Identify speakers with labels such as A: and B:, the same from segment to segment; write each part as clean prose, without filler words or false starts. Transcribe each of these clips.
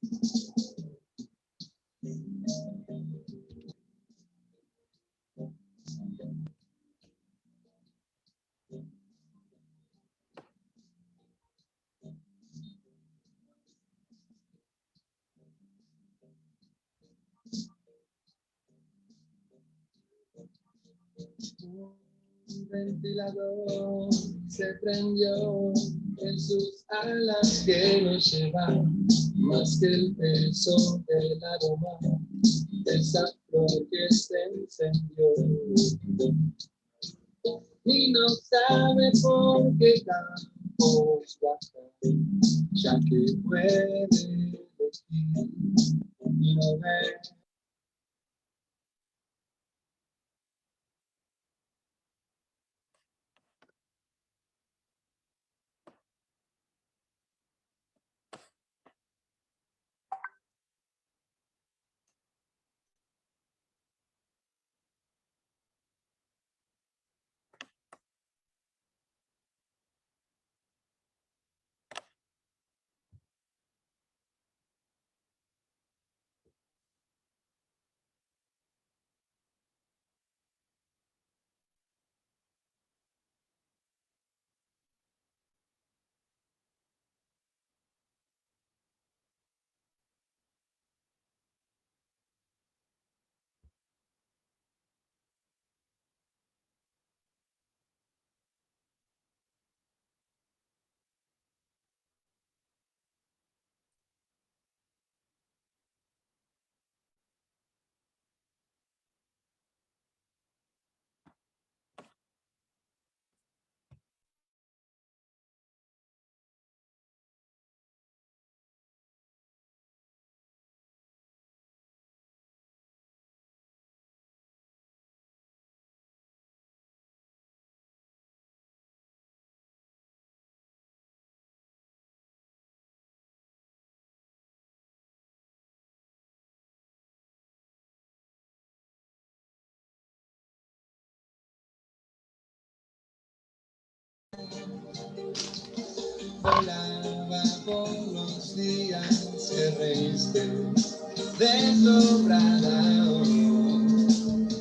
A: Un ventilador se prendió en sus alas que no llevan más que el peso del aroma de esa flor que se encendió. Y no sabe por qué campos baja, ya que puede elegir y no ve. Volaba por los días que reíste deslumbrada,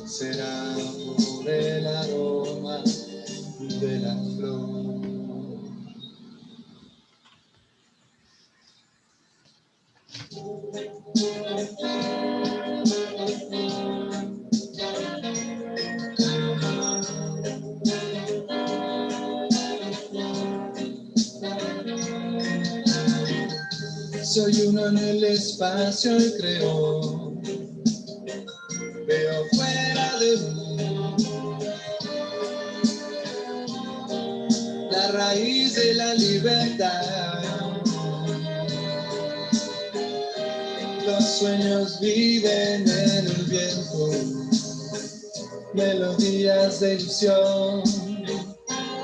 A: será por el aroma de la flor. Soy uno en el espacio y creo, veo fuera de mí la raíz de la libertad. Los sueños viven en el viento, melodías de ilusión,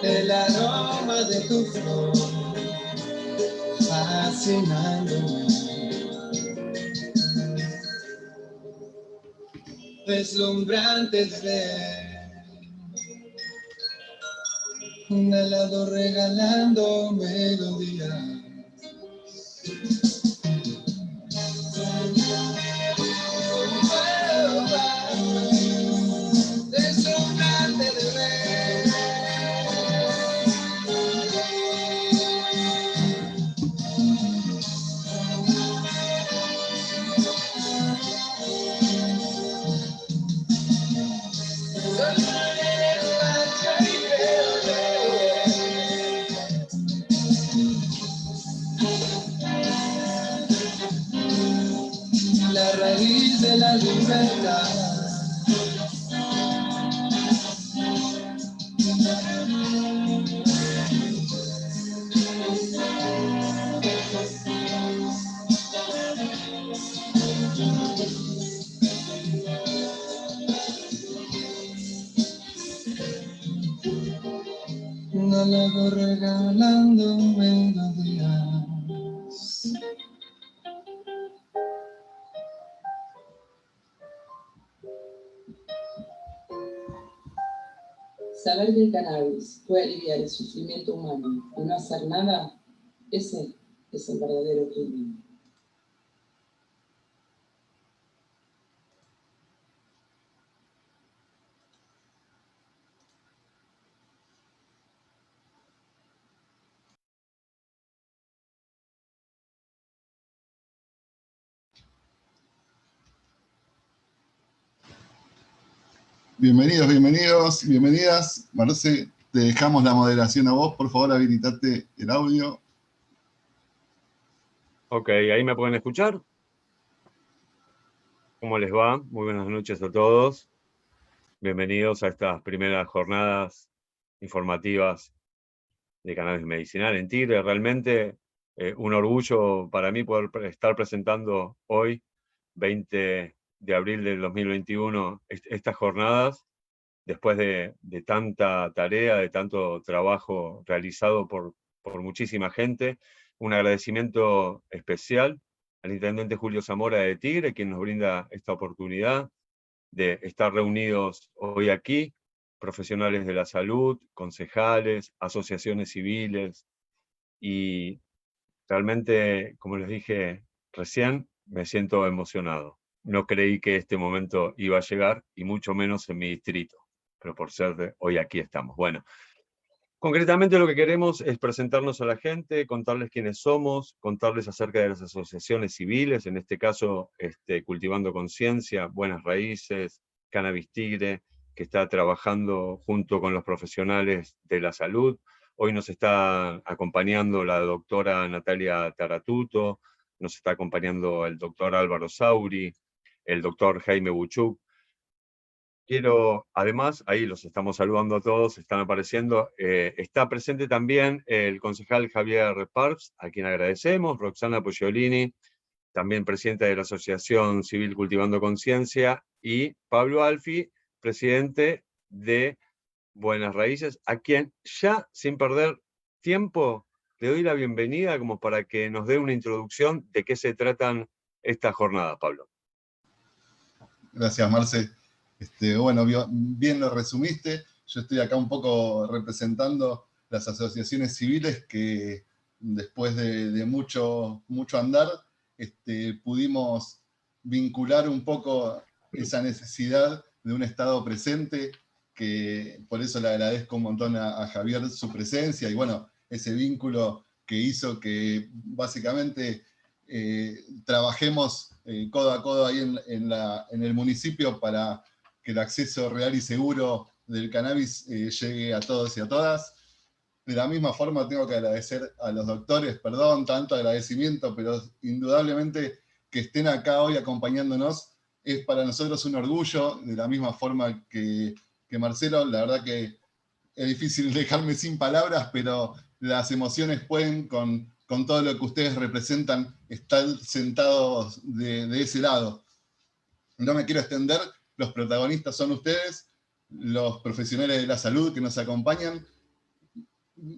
A: el aroma de tu flor, fascinándome. Deslumbrante es ver un helado regalando melodía. Deslumbrante de ver. La raíz de la libertad. Un halago regalando melodías.
B: Saber que el cannabis puede aliviar el sufrimiento humano y no hacer nada, ese es el verdadero crimen.
C: Bienvenidos, bienvenidos, bienvenidas. Marce, te dejamos la moderación a vos. Por favor, habilitate el audio.
D: Ok, ¿ahí me pueden escuchar? ¿Cómo les va? Muy buenas noches a todos. Bienvenidos a estas primeras jornadas informativas de cannabis medicinal en Tigre. Realmente un orgullo para mí poder estar presentando hoy, 20 de abril del 2021, estas jornadas, después de tanta tarea, de tanto trabajo realizado por muchísima gente. Un agradecimiento especial al intendente Julio Zamora de Tigre, quien nos brinda esta oportunidad de estar reunidos hoy aquí, profesionales de la salud, concejales, asociaciones civiles, y realmente, como les dije recién, me siento emocionado. No creí que este momento iba a llegar, y mucho menos en mi distrito, pero por suerte hoy aquí estamos. Bueno, concretamente lo que queremos es presentarnos a la gente, contarles quiénes somos, contarles acerca de las asociaciones civiles, en este caso Cultivando Conciencia, Buenas Raíces, Cannabis Tigre, que está trabajando junto con los profesionales de la salud. Hoy nos está acompañando la doctora Natalia Taratuto, nos está acompañando el doctor Álvaro Sauri, el doctor Jaime Buchuk. Quiero, además, ahí los estamos saludando a todos, están apareciendo, está presente también el concejal Javier Parps, a quien agradecemos, Roxana Poggiolini, también presidenta de la Asociación Civil Cultivando Conciencia, y Pablo Alfi, presidente de Buenas Raíces, a quien ya, sin perder tiempo, le doy la bienvenida como para que nos dé una introducción de qué se tratan estas jornadas, Pablo.
C: Gracias, Marce. Bueno, bien lo resumiste. Yo estoy acá un poco representando las asociaciones civiles que después de mucho andar, pudimos vincular un poco esa necesidad de un Estado presente, que por eso le agradezco un montón a Javier su presencia y bueno, ese vínculo que hizo que básicamente trabajemos codo a codo ahí en el municipio para que el acceso real y seguro del cannabis llegue a todos y a todas. De la misma forma tengo que agradecer a los doctores, perdón, tanto agradecimiento, pero indudablemente que estén acá hoy acompañándonos es para nosotros un orgullo, de la misma forma que Marcelo. La verdad que es difícil dejarme sin palabras, pero las emociones pueden, con todo lo que ustedes representan, estar sentados de ese lado. No me quiero extender, los protagonistas son ustedes, los profesionales de la salud que nos acompañan.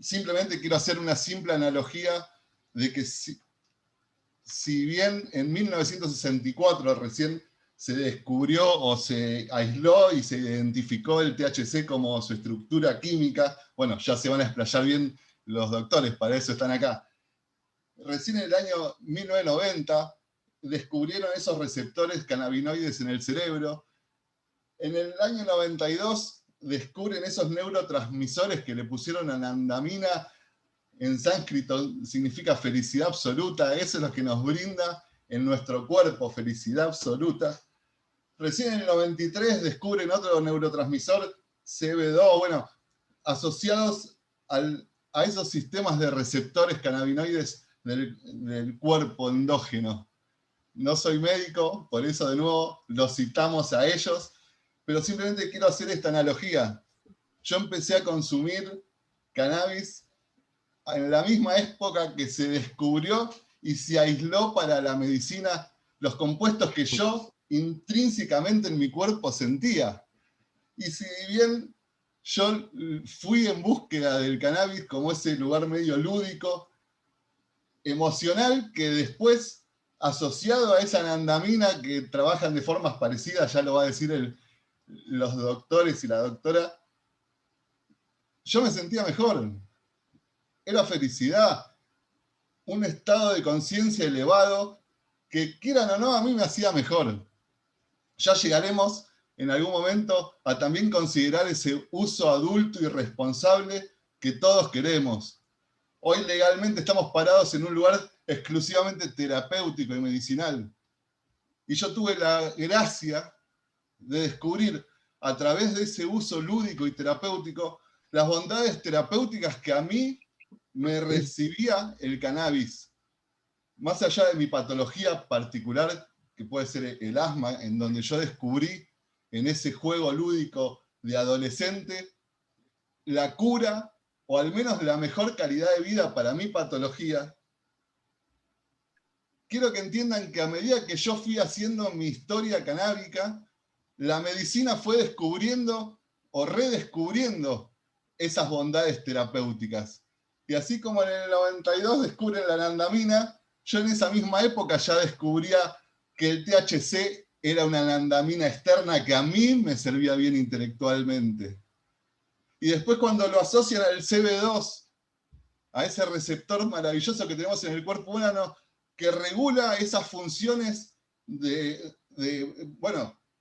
C: Simplemente quiero hacer una simple analogía de que si bien en 1964 recién se descubrió o se aisló y se identificó el THC como su estructura química, bueno, ya se van a explayar bien los doctores, para eso están acá. Recién en el año 1990 descubrieron esos receptores cannabinoides en el cerebro. En el año 92 descubren esos neurotransmisores que le pusieron anandamina. En sánscrito significa felicidad absoluta, eso es lo que nos brinda en nuestro cuerpo, felicidad absoluta. Recién en el 93 descubren otro neurotransmisor, CB2, bueno, asociados a esos sistemas de receptores cannabinoides del cuerpo endógeno. No soy médico, por eso de nuevo los citamos a ellos, pero simplemente quiero hacer esta analogía. Yo empecé a consumir cannabis en la misma época que se descubrió y se aisló para la medicina los compuestos que yo intrínsecamente en mi cuerpo sentía. Y si bien yo fui en búsqueda del cannabis como ese lugar medio lúdico, emocional, que después, asociado a esa anandamina que trabajan de formas parecidas, ya lo va a decir los doctores y la doctora, yo me sentía mejor. Era felicidad, un estado de conciencia elevado que, quieran o no, a mí me hacía mejor. Ya llegaremos en algún momento a también considerar ese uso adulto y responsable que todos queremos. Hoy legalmente estamos parados en un lugar exclusivamente terapéutico y medicinal. Y yo tuve la gracia de descubrir a través de ese uso lúdico y terapéutico, las bondades terapéuticas que a mí me recibía el cannabis. Más allá de mi patología particular, que puede ser el asma, en donde yo descubrí en ese juego lúdico de adolescente la cura, o al menos la mejor calidad de vida para mi patología. Quiero que entiendan que a medida que yo fui haciendo mi historia canábica, la medicina fue descubriendo o redescubriendo esas bondades terapéuticas. Y así como en el 92 descubren la anandamina, yo en esa misma época ya descubría que el THC era una anandamina externa que a mí me servía bien intelectualmente. Y después cuando lo asocian al CB2, a ese receptor maravilloso que tenemos en el cuerpo humano, que regula esas funciones de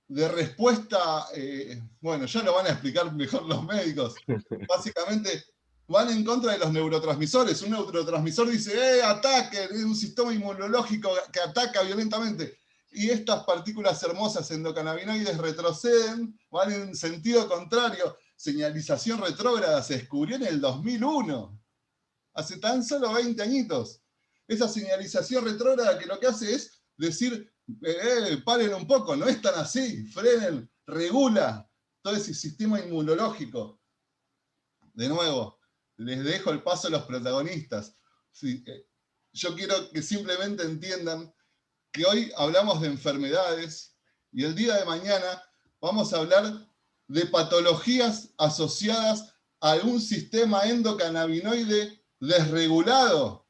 C: respuesta, bueno, ya lo van a explicar mejor los médicos. Básicamente van en contra de los neurotransmisores. Un neurotransmisor dice, ataque, es un sistema inmunológico que ataca violentamente. Y estas partículas hermosas endocannabinoides retroceden, van en sentido contrario. Señalización retrógrada se descubrió en el 2001. Hace tan solo 20 añitos. Esa señalización retrógrada que lo que hace es decir, paren un poco, no es tan así, frenen, regula todo ese sistema inmunológico. De nuevo, les dejo el paso a los protagonistas. Sí, yo quiero que simplemente entiendan que hoy hablamos de enfermedades y el día de mañana vamos a hablar de patologías asociadas a un sistema endocannabinoide desregulado.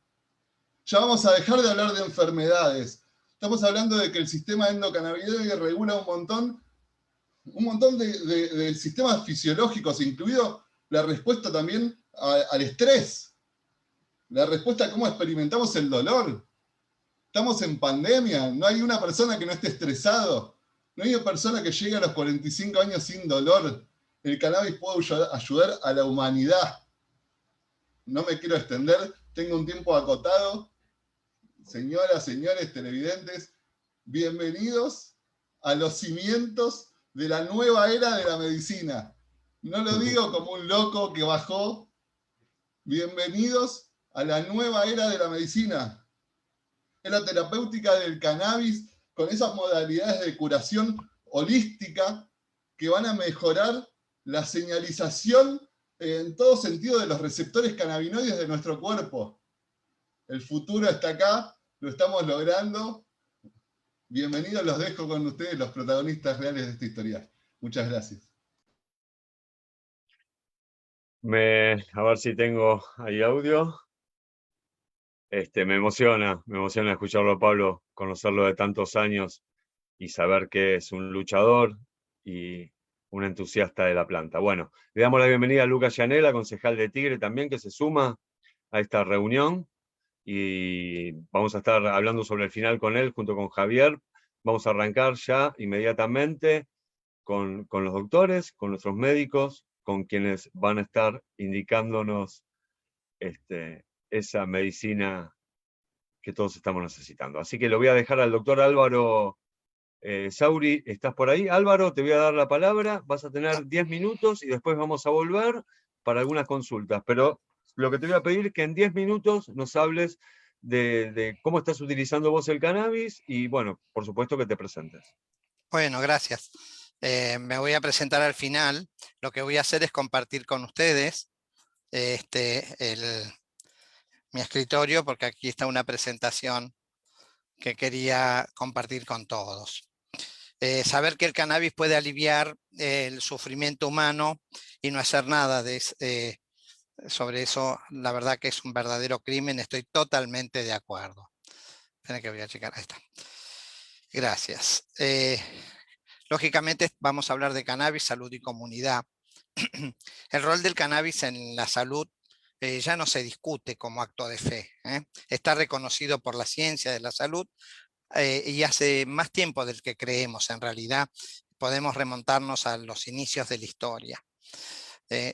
C: Ya vamos a dejar de hablar de enfermedades. Estamos hablando de que el sistema endocannabinoide regula un montón de sistemas fisiológicos, incluido la respuesta también al estrés, la respuesta a cómo experimentamos el dolor. Estamos en pandemia, no hay una persona que no esté estresado, no hay una persona que llegue a los 45 años sin dolor. El cannabis puede ayudar a la humanidad. No me quiero extender, tengo un tiempo acotado. Señoras, señores televidentes, bienvenidos a los cimientos de la nueva era de la medicina. No lo digo como un loco que bajó. Bienvenidos a la nueva era de la medicina. Es la terapéutica del cannabis con esas modalidades de curación holística que van a mejorar la señalización en todo sentido de los receptores cannabinoides de nuestro cuerpo. El futuro está acá, lo estamos logrando. Bienvenidos, los dejo con ustedes, los protagonistas reales de esta historia. Muchas gracias.
D: A ver si tengo ahí audio. Me emociona escucharlo a Pablo, conocerlo de tantos años y saber que es un luchador y un entusiasta de la planta. Bueno, le damos la bienvenida a Lucas Llanela, concejal de Tigre también, que se suma a esta reunión. Y vamos a estar hablando sobre el final con él, junto con Javier. Vamos a arrancar ya inmediatamente con los doctores, con nuestros médicos, con quienes van a estar indicándonos esa medicina que todos estamos necesitando. Así que lo voy a dejar al doctor Álvaro Sauri. ¿Estás por ahí? Álvaro, te voy a dar la palabra. Vas a tener 10 minutos y después vamos a volver para algunas consultas. Pero lo que te voy a pedir es que en 10 minutos nos hables de cómo estás utilizando vos el cannabis y, bueno, por supuesto que te presentes.
E: Bueno, gracias. Me voy a presentar al final. Lo que voy a hacer es compartir con ustedes mi escritorio, porque aquí está una presentación que quería compartir con todos. Saber que el cannabis puede aliviar el sufrimiento humano y no hacer nada sobre eso, la verdad que es un verdadero crimen, estoy totalmente de acuerdo. Esperen que voy a checar, ahí está. Gracias. Lógicamente vamos a hablar de cannabis, salud y comunidad. El rol del cannabis en la salud ya no se discute como acto de fe. Está reconocido por la ciencia de la salud y hace más tiempo del que creemos en realidad. Podemos remontarnos a los inicios de la historia.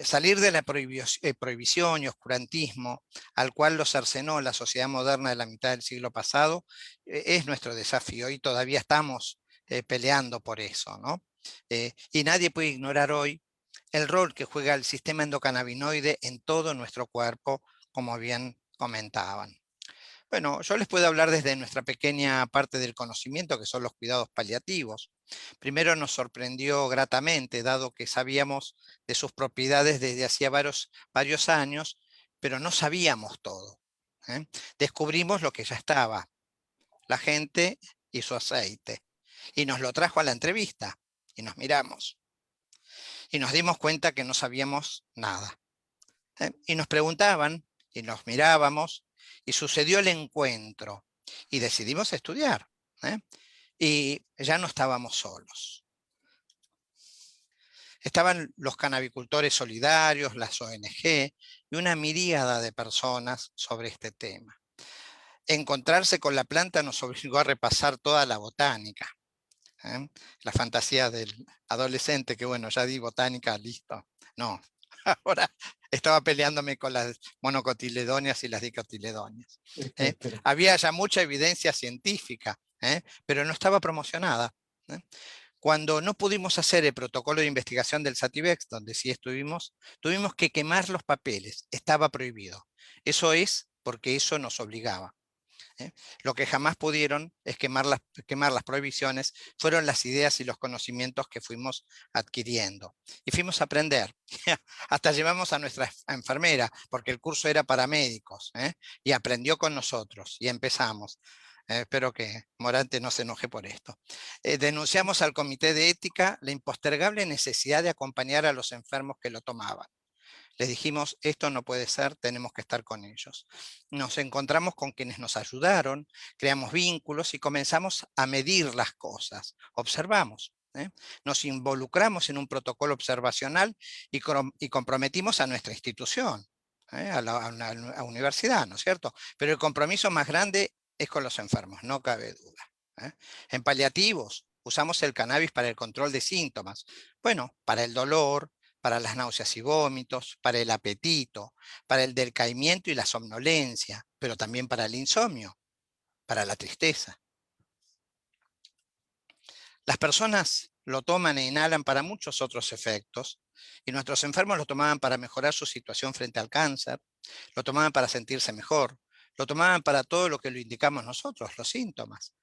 E: Salir de la prohibición y oscurantismo al cual lo cercenó la sociedad moderna de la mitad del siglo pasado es nuestro desafío y todavía estamos peleando por eso, ¿no? Y nadie puede ignorar hoy el rol que juega el sistema endocannabinoide en todo nuestro cuerpo, como bien comentaban. Bueno, yo les puedo hablar desde nuestra pequeña parte del conocimiento, que son los cuidados paliativos. Primero nos sorprendió gratamente, dado que sabíamos de sus propiedades desde hacía varios años, pero no sabíamos todo. Descubrimos lo que ya estaba, la gente y su aceite. Y nos lo trajo a la entrevista, y nos miramos. Y nos dimos cuenta que no sabíamos nada. Y nos preguntaban, y nos mirábamos, y sucedió el encuentro, y decidimos estudiar. Y ya no estábamos solos. Estaban los cannabicultores solidarios, las ONG, y una miríada de personas sobre este tema. Encontrarse con la planta nos obligó a repasar toda la botánica. La fantasía del adolescente, que bueno, ya di botánica, listo. No, ahora estaba peleándome con las monocotiledóneas y las dicotiledóneas. Había ya mucha evidencia científica, pero no estaba promocionada. Cuando no pudimos hacer el protocolo de investigación del Sativex, donde sí estuvimos, tuvimos que quemar los papeles, estaba prohibido. Eso es porque eso nos obligaba. Lo que jamás pudieron es quemar las prohibiciones, fueron las ideas y los conocimientos que fuimos adquiriendo. Y fuimos a aprender. Hasta llevamos a nuestra enfermera, porque el curso era para médicos, y aprendió con nosotros, y empezamos. Espero que Morante no se enoje por esto. Denunciamos al Comité de Ética la impostergable necesidad de acompañar a los enfermos que lo tomaban. Les dijimos, esto no puede ser, tenemos que estar con ellos. Nos encontramos con quienes nos ayudaron, creamos vínculos y comenzamos a medir las cosas. Observamos. Nos involucramos en un protocolo observacional y comprometimos a nuestra institución, a la universidad, ¿no es cierto? Pero el compromiso más grande es con los enfermos, no cabe duda. En paliativos, usamos el cannabis para el control de síntomas. Bueno, para el dolor, para las náuseas y vómitos, para el apetito, para el decaimiento y la somnolencia, pero también para el insomnio, para la tristeza. Las personas lo toman e inhalan para muchos otros efectos, y nuestros enfermos lo tomaban para mejorar su situación frente al cáncer, lo tomaban para sentirse mejor, lo tomaban para todo lo que lo indicamos nosotros, los síntomas.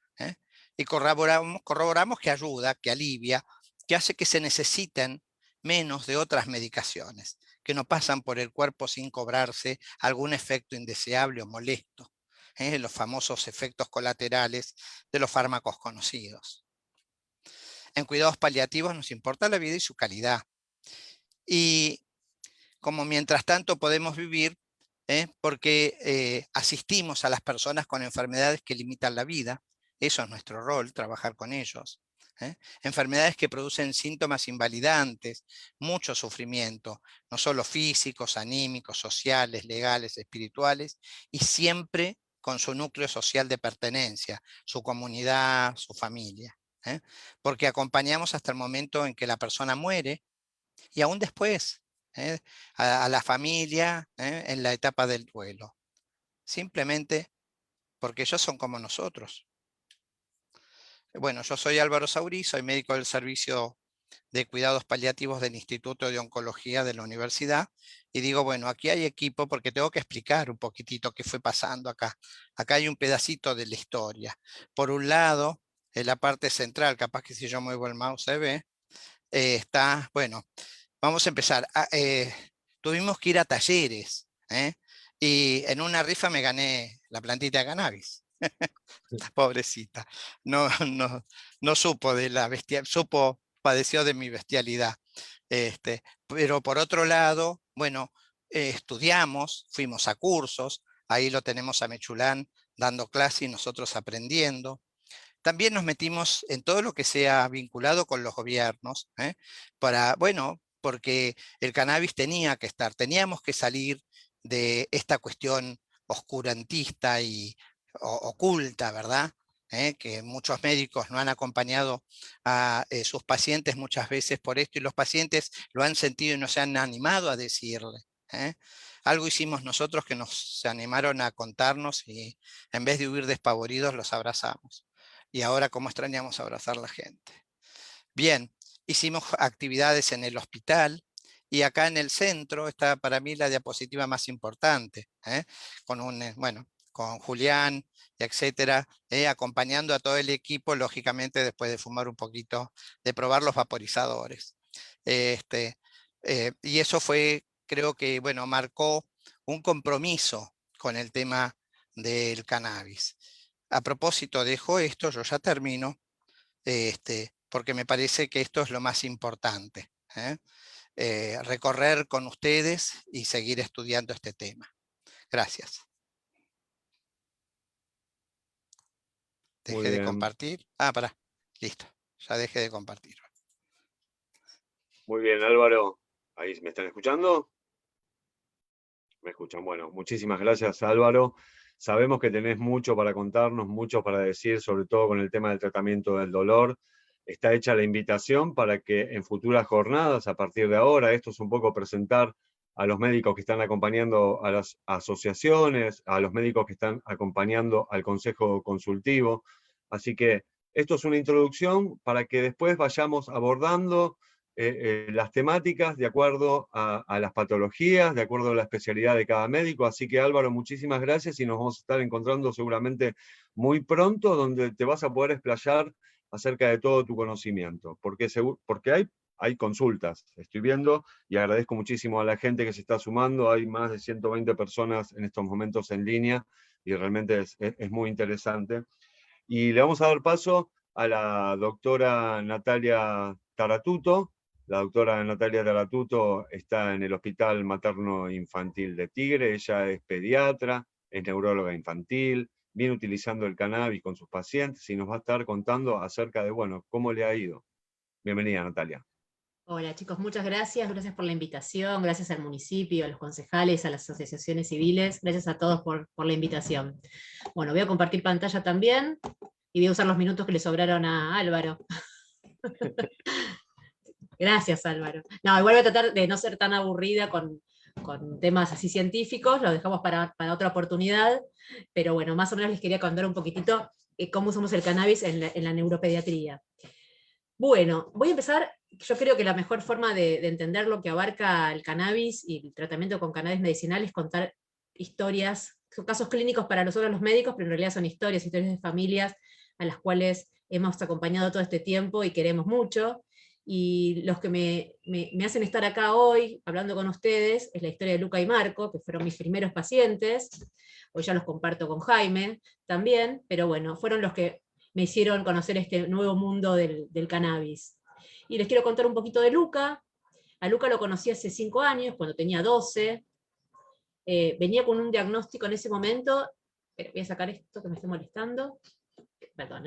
E: Y corroboramos que ayuda, que alivia, que hace que se necesiten menos de otras medicaciones, que no pasan por el cuerpo sin cobrarse algún efecto indeseable o molesto, los famosos efectos colaterales de los fármacos conocidos. En cuidados paliativos nos importa la vida y su calidad. Y como mientras tanto podemos vivir, porque asistimos a las personas con enfermedades que limitan la vida, eso es nuestro rol, trabajar con ellos. Enfermedades que producen síntomas invalidantes, mucho sufrimiento, no solo físicos, anímicos, sociales, legales, espirituales, y siempre con su núcleo social de pertenencia, su comunidad, su familia. Porque acompañamos hasta el momento en que la persona muere, y aún después, a la familia, en la etapa del duelo. Simplemente porque ellos son como nosotros. Bueno, yo soy Álvaro Saurí, soy médico del Servicio de Cuidados Paliativos del Instituto de Oncología de la Universidad, y digo, bueno, aquí hay equipo porque tengo que explicar un poquitito qué fue pasando acá. Acá hay un pedacito de la historia. Por un lado, en la parte central, capaz que si yo muevo el mouse se ve, está, bueno, vamos a empezar. Tuvimos que ir a talleres, y en una rifa me gané la plantita de cannabis. Pobrecita, no supo de la padeció de mi bestialidad. Pero por otro lado, bueno, estudiamos, fuimos a cursos, ahí lo tenemos a Mechulán dando clase y nosotros aprendiendo. También nos metimos en todo lo que sea vinculado con los gobiernos, bueno, porque el cannabis tenía que estar, teníamos que salir de esta cuestión oscurantista y oculta, ¿verdad? Que muchos médicos no han acompañado a sus pacientes muchas veces por esto, y los pacientes lo han sentido y no se han animado a decirle. Algo hicimos nosotros que se animaron a contarnos, y en vez de huir despavoridos los abrazamos. Y ahora cómo extrañamos abrazar a la gente. Bien, hicimos actividades en el hospital, y acá en el centro está para mí la diapositiva más importante, con Julián, etcétera, acompañando a todo el equipo, lógicamente después de fumar un poquito, de probar los vaporizadores. Y eso fue, creo que, bueno, marcó un compromiso con el tema del cannabis. A propósito, dejo esto, yo ya termino, porque me parece que esto es lo más importante, recorrer con ustedes y seguir estudiando este tema. Gracias.
D: Muy
E: Dejé de
D: bien.
E: compartir. Pará, listo, ya dejé de compartir.
D: Muy bien, Álvaro. ¿Ahí me están escuchando? Me escuchan. Bueno, muchísimas gracias, Álvaro. Sabemos que tenés mucho para contarnos, mucho para decir, sobre todo con el tema del tratamiento del dolor. Está hecha la invitación para que en futuras jornadas, a partir de ahora, esto es un poco presentar a los médicos que están acompañando a las asociaciones, a los médicos que están acompañando al Consejo Consultivo. Así que esto es una introducción para que después vayamos abordando las temáticas de acuerdo a las patologías, de acuerdo a la especialidad de cada médico. Así que Álvaro, muchísimas gracias y nos vamos a estar encontrando seguramente muy pronto, donde te vas a poder explayar acerca de todo tu conocimiento, porque hay consultas, estoy viendo, y agradezco muchísimo a la gente que se está sumando. Hay más de 120 personas en estos momentos en línea, y realmente es muy interesante. Y le vamos a dar paso a la doctora Natalia Taratuto. La doctora Natalia Taratuto está en el Hospital Materno Infantil de Tigre. Ella es pediatra, es neuróloga infantil, viene utilizando el cannabis con sus pacientes y nos va a estar contando acerca de, bueno, cómo le ha ido. Bienvenida, Natalia.
F: Hola chicos, muchas gracias por la invitación, gracias al municipio, a los concejales, a las asociaciones civiles, gracias a todos por la invitación. Bueno, voy a compartir pantalla también, y voy a usar los minutos que le sobraron a Álvaro. Gracias, Álvaro. No, igual voy a tratar de no ser tan aburrida con temas así científicos, lo dejamos para otra oportunidad, pero bueno, más o menos les quería contar un poquitito cómo usamos el cannabis en la neuropediatría. Bueno, voy a empezar. Yo creo que la mejor forma de entender lo que abarca el cannabis y el tratamiento con cannabis medicinal es contar historias, son casos clínicos para nosotros los médicos, pero en realidad son historias de familias a las cuales hemos acompañado todo este tiempo y queremos mucho. Y los que me hacen estar acá hoy hablando con ustedes es la historia de Luca y Marco, que fueron mis primeros pacientes. Hoy ya los comparto con Jaime también, pero bueno, fueron los que me hicieron conocer este nuevo mundo del cannabis. Y les quiero contar un poquito de Luca. A Luca lo conocí hace 5 años, cuando tenía 12. Venía con un diagnóstico en ese momento, pero voy a sacar esto que me está molestando, perdón,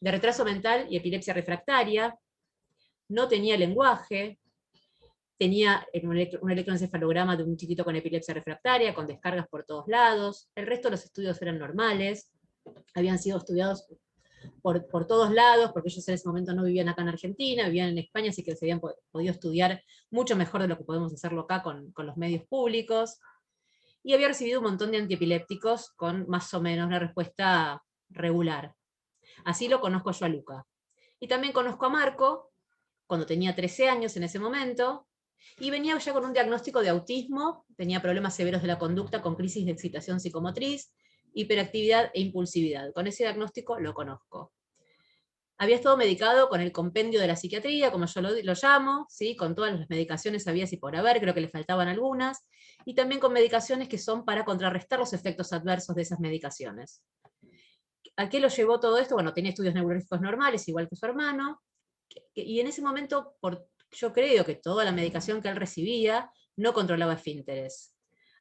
F: de retraso mental y epilepsia refractaria. No tenía lenguaje, tenía un electroencefalograma de un chiquito con epilepsia refractaria, con descargas por todos lados. El resto de los estudios eran normales, habían sido estudiados por todos lados, porque ellos en ese momento no vivían acá en Argentina, vivían en España, así que se habían podido estudiar mucho mejor de lo que podemos hacerlo acá con los medios públicos. Y había recibido un montón de antiepilépticos con más o menos una respuesta regular. Así lo conozco yo a Luca. Y también conozco a Marco, cuando tenía 13 años en ese momento, y venía ya con un diagnóstico de autismo, tenía problemas severos de la conducta con crisis de excitación psicomotriz, hiperactividad e impulsividad. Con ese diagnóstico lo conozco. Había estado medicado con el compendio de la psiquiatría, como yo lo llamo, ¿sí? Con todas las medicaciones habidas y por haber, creo que le faltaban algunas, y también con medicaciones que son para contrarrestar los efectos adversos de esas medicaciones. ¿A qué lo llevó todo esto? Bueno, tenía estudios neurológicos normales, igual que su hermano, y en ese momento, yo creo que toda la medicación que él recibía no controlaba esfínteres.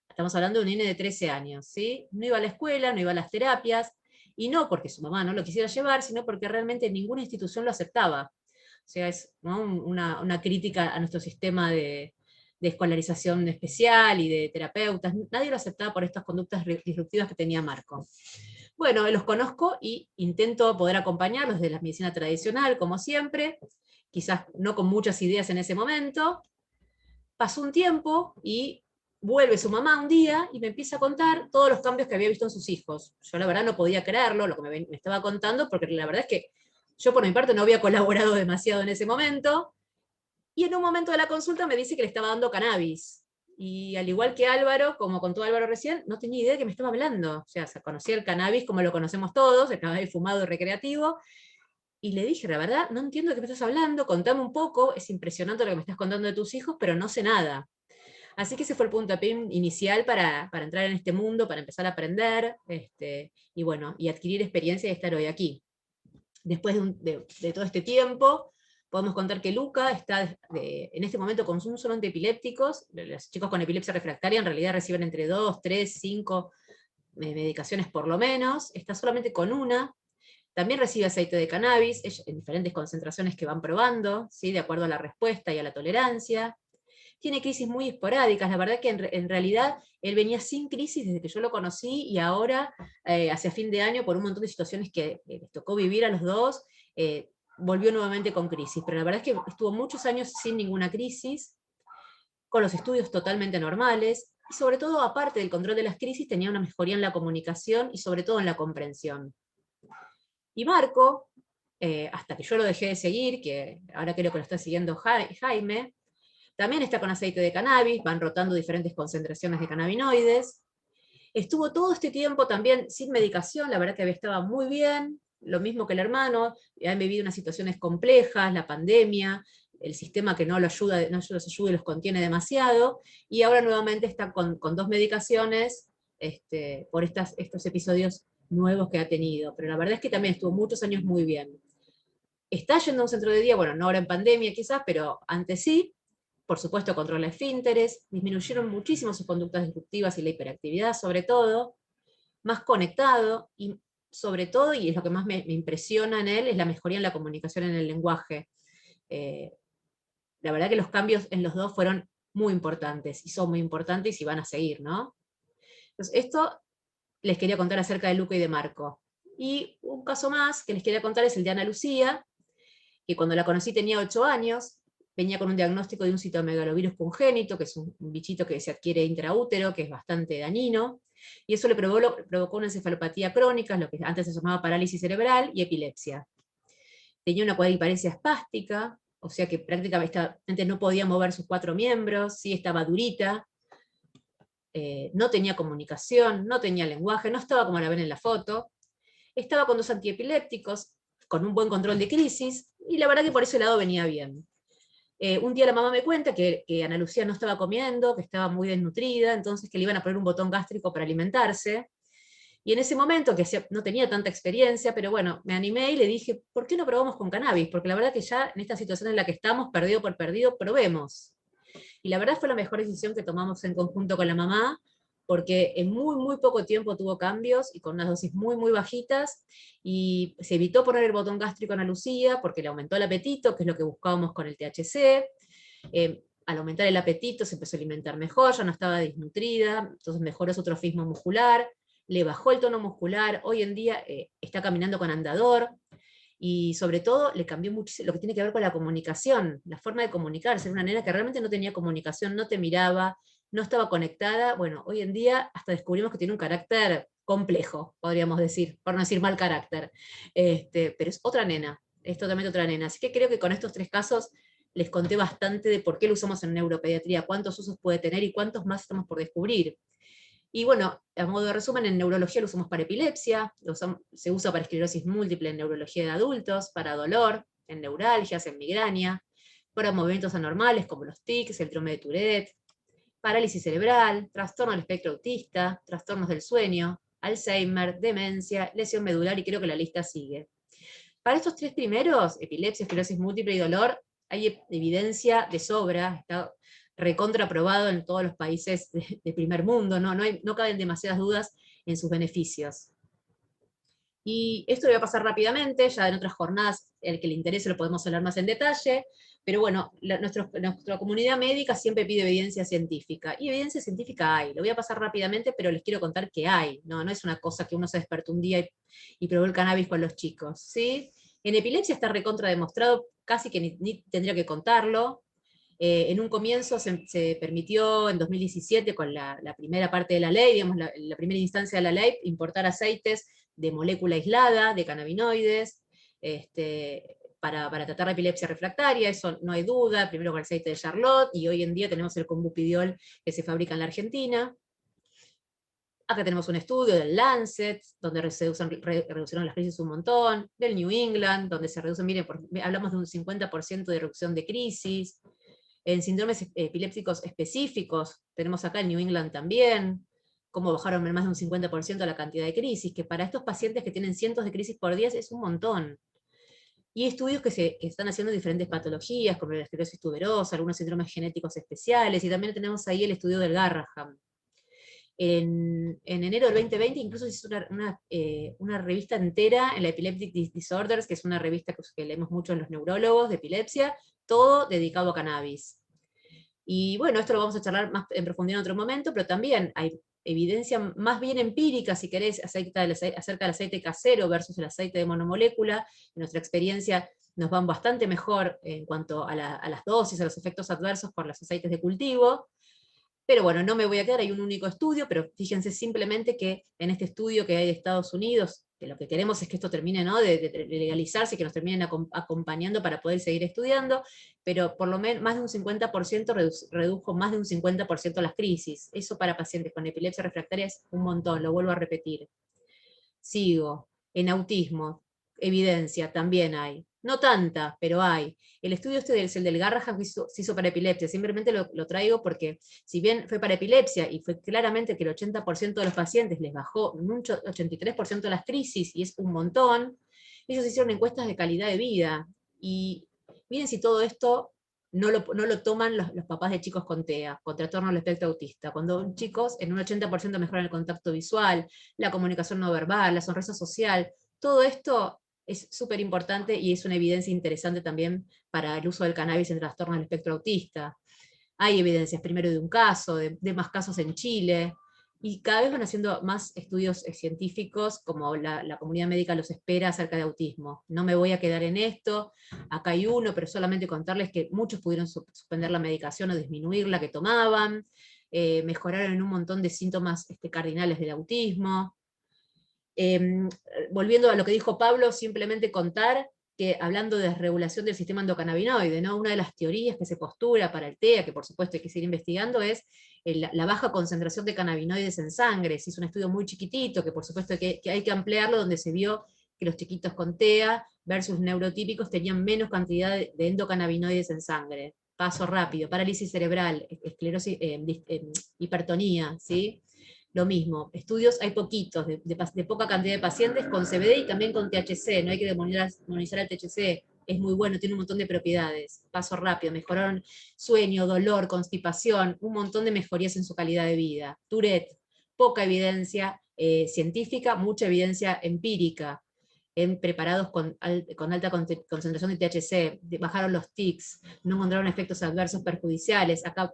F: Estamos hablando de un nene de 13 años, ¿sí? No iba a la escuela, no iba a las terapias, y no porque su mamá no lo quisiera llevar, sino porque realmente ninguna institución lo aceptaba. O sea, es, ¿no?, una crítica a nuestro sistema de escolarización especial y de terapeutas. Nadie lo aceptaba por estas conductas disruptivas que tenía Marco. Bueno, los conozco y intento poder acompañarlos de la medicina tradicional, como siempre, quizás no con muchas ideas en ese momento. Pasó un tiempo y vuelve su mamá un día y me empieza a contar todos los cambios que había visto en sus hijos. Yo la verdad no podía creerlo, lo que me estaba contando, porque la verdad es que yo por mi parte no había colaborado demasiado en ese momento, Y en un momento de la consulta me dice que le estaba dando cannabis. Y al igual que Álvaro, como contó Álvaro recién, no tenía idea de qué me estaba hablando. O sea, conocía el cannabis como lo conocemos todos, el cannabis fumado y recreativo. Y le dije, la verdad, no entiendo de qué me estás hablando, contame un poco, es impresionante lo que me estás contando de tus hijos, pero no sé nada. Así que ese fue el puntapié inicial para entrar en este mundo, para empezar a aprender, y bueno, y adquirir experiencia y estar hoy aquí. Después de todo este tiempo, podemos contar que Luca está en este momento con un solo antiepilépticos. Los chicos con epilepsia refractaria en realidad reciben entre 2, 3, 5 medicaciones por lo menos. Está solamente con una. También recibe aceite de cannabis en diferentes concentraciones que van probando, ¿sí? De acuerdo a la respuesta y a la tolerancia. Tiene crisis muy esporádicas, la verdad que en realidad él venía sin crisis desde que yo lo conocí, y ahora, hacia fin de año, por un montón de situaciones que les tocó vivir a los dos, volvió nuevamente con crisis, pero la verdad es que estuvo muchos años sin ninguna crisis, con los estudios totalmente normales, y sobre todo, aparte del control de las crisis, tenía una mejoría en la comunicación y sobre todo en la comprensión. Y Marco, hasta que yo lo dejé de seguir, que ahora creo que lo está siguiendo Jaime, también está con aceite de cannabis, van rotando diferentes concentraciones de cannabinoides. Estuvo todo este tiempo también sin medicación, la verdad que estaba muy bien, lo mismo que el hermano, han vivido unas situaciones complejas, la pandemia, el sistema que no los ayuda y los contiene demasiado, y ahora nuevamente está con 2 medicaciones por estos episodios nuevos que ha tenido, pero la verdad es que también estuvo muchos años muy bien. Está yendo a un centro de día, bueno, no ahora en pandemia quizás, pero antes sí. Por supuesto, controla esfínteres, disminuyeron muchísimo sus conductas disruptivas y la hiperactividad, sobre todo, más conectado, y sobre todo, y es lo que más me impresiona en él, es la mejoría en la comunicación en el lenguaje. La verdad que los cambios en los dos fueron muy importantes, y son muy importantes y van a seguir, ¿no? Entonces, esto les quería contar acerca de Luca y de Marco. Y un caso más que les quería contar es el de Ana Lucía, que cuando la conocí tenía 8 años, venía con un diagnóstico de un citomegalovirus congénito, que es un bichito que se adquiere intraútero, que es bastante dañino, y eso le provocó una encefalopatía crónica, lo que antes se llamaba parálisis cerebral, y epilepsia. Tenía una cuadriparesia espástica, o sea que prácticamente no podía mover sus 4 miembros, sí estaba durita, no tenía comunicación, no tenía lenguaje, no estaba como la ven en la foto, estaba con 2 antiepilépticos, con un buen control de crisis, y la verdad que por ese lado venía bien. Un día la mamá me cuenta que Ana Lucía no estaba comiendo, que estaba muy desnutrida, entonces que le iban a poner un botón gástrico para alimentarse. Y en ese momento, que no tenía tanta experiencia, pero bueno, me animé y le dije, ¿por qué no probamos con cannabis? Porque la verdad que ya en esta situación en la que estamos, perdido por perdido, probemos. Y la verdad fue la mejor decisión que tomamos en conjunto con la mamá, porque en muy, muy poco tiempo tuvo cambios y con unas dosis muy, muy bajitas, y se evitó poner el botón gástrico a Ana Lucía porque le aumentó el apetito, que es lo que buscábamos con el THC. Al aumentar el apetito se empezó a alimentar mejor, ya no estaba desnutrida, entonces mejoró su trofismo muscular, le bajó el tono muscular, hoy en día está caminando con andador, y sobre todo le cambió mucho lo que tiene que ver con la comunicación, la forma de comunicarse. Era una nena que realmente no tenía comunicación, no te miraba, no estaba conectada. Bueno, hoy en día hasta descubrimos que tiene un carácter complejo, podríamos decir, por no decir mal carácter. Pero es otra nena, es totalmente otra nena. Así que creo que con estos 3 casos les conté bastante de por qué lo usamos en neuropediatría, cuántos usos puede tener y cuántos más estamos por descubrir. Y bueno, a modo de resumen, en neurología lo usamos para epilepsia, se usa para esclerosis múltiple en neurología de adultos, para dolor, en neuralgias, en migraña, para movimientos anormales como los tics, el síndrome de Tourette, parálisis cerebral, trastorno del espectro autista, trastornos del sueño, Alzheimer, demencia, lesión medular, y creo que la lista sigue. Para estos 3 primeros, epilepsia, esclerosis múltiple y dolor, hay evidencia de sobra, está recontraprobado en todos los países de primer mundo, no caben demasiadas dudas en sus beneficios. Y esto lo voy a pasar rápidamente, ya en otras jornadas, el que le interese lo podemos hablar más en detalle, pero bueno, nuestra comunidad médica siempre pide evidencia científica, y evidencia científica hay, lo voy a pasar rápidamente, pero les quiero contar que hay, no es una cosa que uno se despertó un día y probó el cannabis con los chicos, ¿sí? En epilepsia está recontra demostrado, casi que ni tendría que contarlo. En un comienzo se permitió en 2017 con la primera parte de la ley, digamos, la primera instancia de la ley, importar aceites de molécula aislada, de cannabinoides, para tratar la epilepsia refractaria, eso no hay duda, primero con el aceite de Charlotte, y hoy en día tenemos el Combupidiol que se fabrica en la Argentina. Acá tenemos un estudio del Lancet, donde reducieron las crisis un montón, del New England, donde se reducen, miren, hablamos de un 50% de reducción de crisis. En síndromes epilépticos específicos, tenemos acá el New England también, cómo bajaron en más de un 50% la cantidad de crisis, que para estos pacientes que tienen cientos de crisis por día es un montón. Y estudios que están haciendo diferentes patologías, como la esclerosis tuberosa, algunos síndromes genéticos especiales, y también tenemos ahí el estudio del Garraham. En enero del 2020 incluso se hizo una revista entera en la Epileptic Disorders, que es una revista que leemos mucho en los neurólogos de epilepsia, todo dedicado a cannabis. Y bueno, esto lo vamos a charlar más en profundidad en otro momento, pero también hay evidencia más bien empírica, si querés, acerca del aceite casero versus el aceite de monomolécula. En nuestra experiencia nos van bastante mejor en cuanto a las dosis, a los efectos adversos por los aceites de cultivo. Pero bueno, no me voy a quedar, hay un único estudio, pero fíjense simplemente que en este estudio que hay de Estados Unidos, que lo que queremos es que esto termine, ¿no?, de legalizarse, que nos terminen acompañando para poder seguir estudiando, pero por lo menos más de un 50% redujo más de un 50% las crisis. Eso para pacientes con epilepsia refractaria es un montón, lo vuelvo a repetir. Sigo. En autismo, evidencia también hay. No tanta, pero hay. El estudio el del Garraham se hizo para epilepsia, simplemente lo traigo porque si bien fue para epilepsia y fue claramente que el 80% de los pacientes les bajó un 83% de las crisis, y es un montón, ellos hicieron encuestas de calidad de vida. Y miren si todo esto no lo toman los papás de chicos con TEA, con trastorno del espectro autista, cuando chicos en un 80% mejoran el contacto visual, la comunicación no verbal, la sonrisa social, todo esto es súper importante y es una evidencia interesante también para el uso del cannabis en trastorno del espectro autista. Hay evidencias primero de un caso, de más casos en Chile, y cada vez van haciendo más estudios científicos, como la comunidad médica los espera acerca de autismo. No me voy a quedar en esto, acá hay uno, pero solamente contarles que muchos pudieron suspender la medicación o disminuir la que tomaban, mejoraron en un montón de síntomas cardinales del autismo. Volviendo a lo que dijo Pablo, simplemente contar que hablando de desregulación del sistema endocannabinoide, ¿no?, una de las teorías que se postula para el TEA, que por supuesto hay que seguir investigando, es la baja concentración de cannabinoides en sangre. Se hizo un estudio muy chiquitito, que por supuesto que hay que ampliarlo, donde se vio que los chiquitos con TEA versus neurotípicos tenían menos cantidad de endocannabinoides en sangre. Paso rápido, parálisis cerebral, esclerosis, hipertonía, ¿sí? Lo mismo, estudios hay poquitos, de poca cantidad de pacientes con CBD y también con THC, no hay que demonizar el THC, es muy bueno, tiene un montón de propiedades. Paso rápido, mejoraron sueño, dolor, constipación, un montón de mejorías en su calidad de vida. Tourette, poca evidencia científica, mucha evidencia empírica, en preparados con alta concentración de THC, bajaron los tics, no encontraron efectos adversos perjudiciales. Acá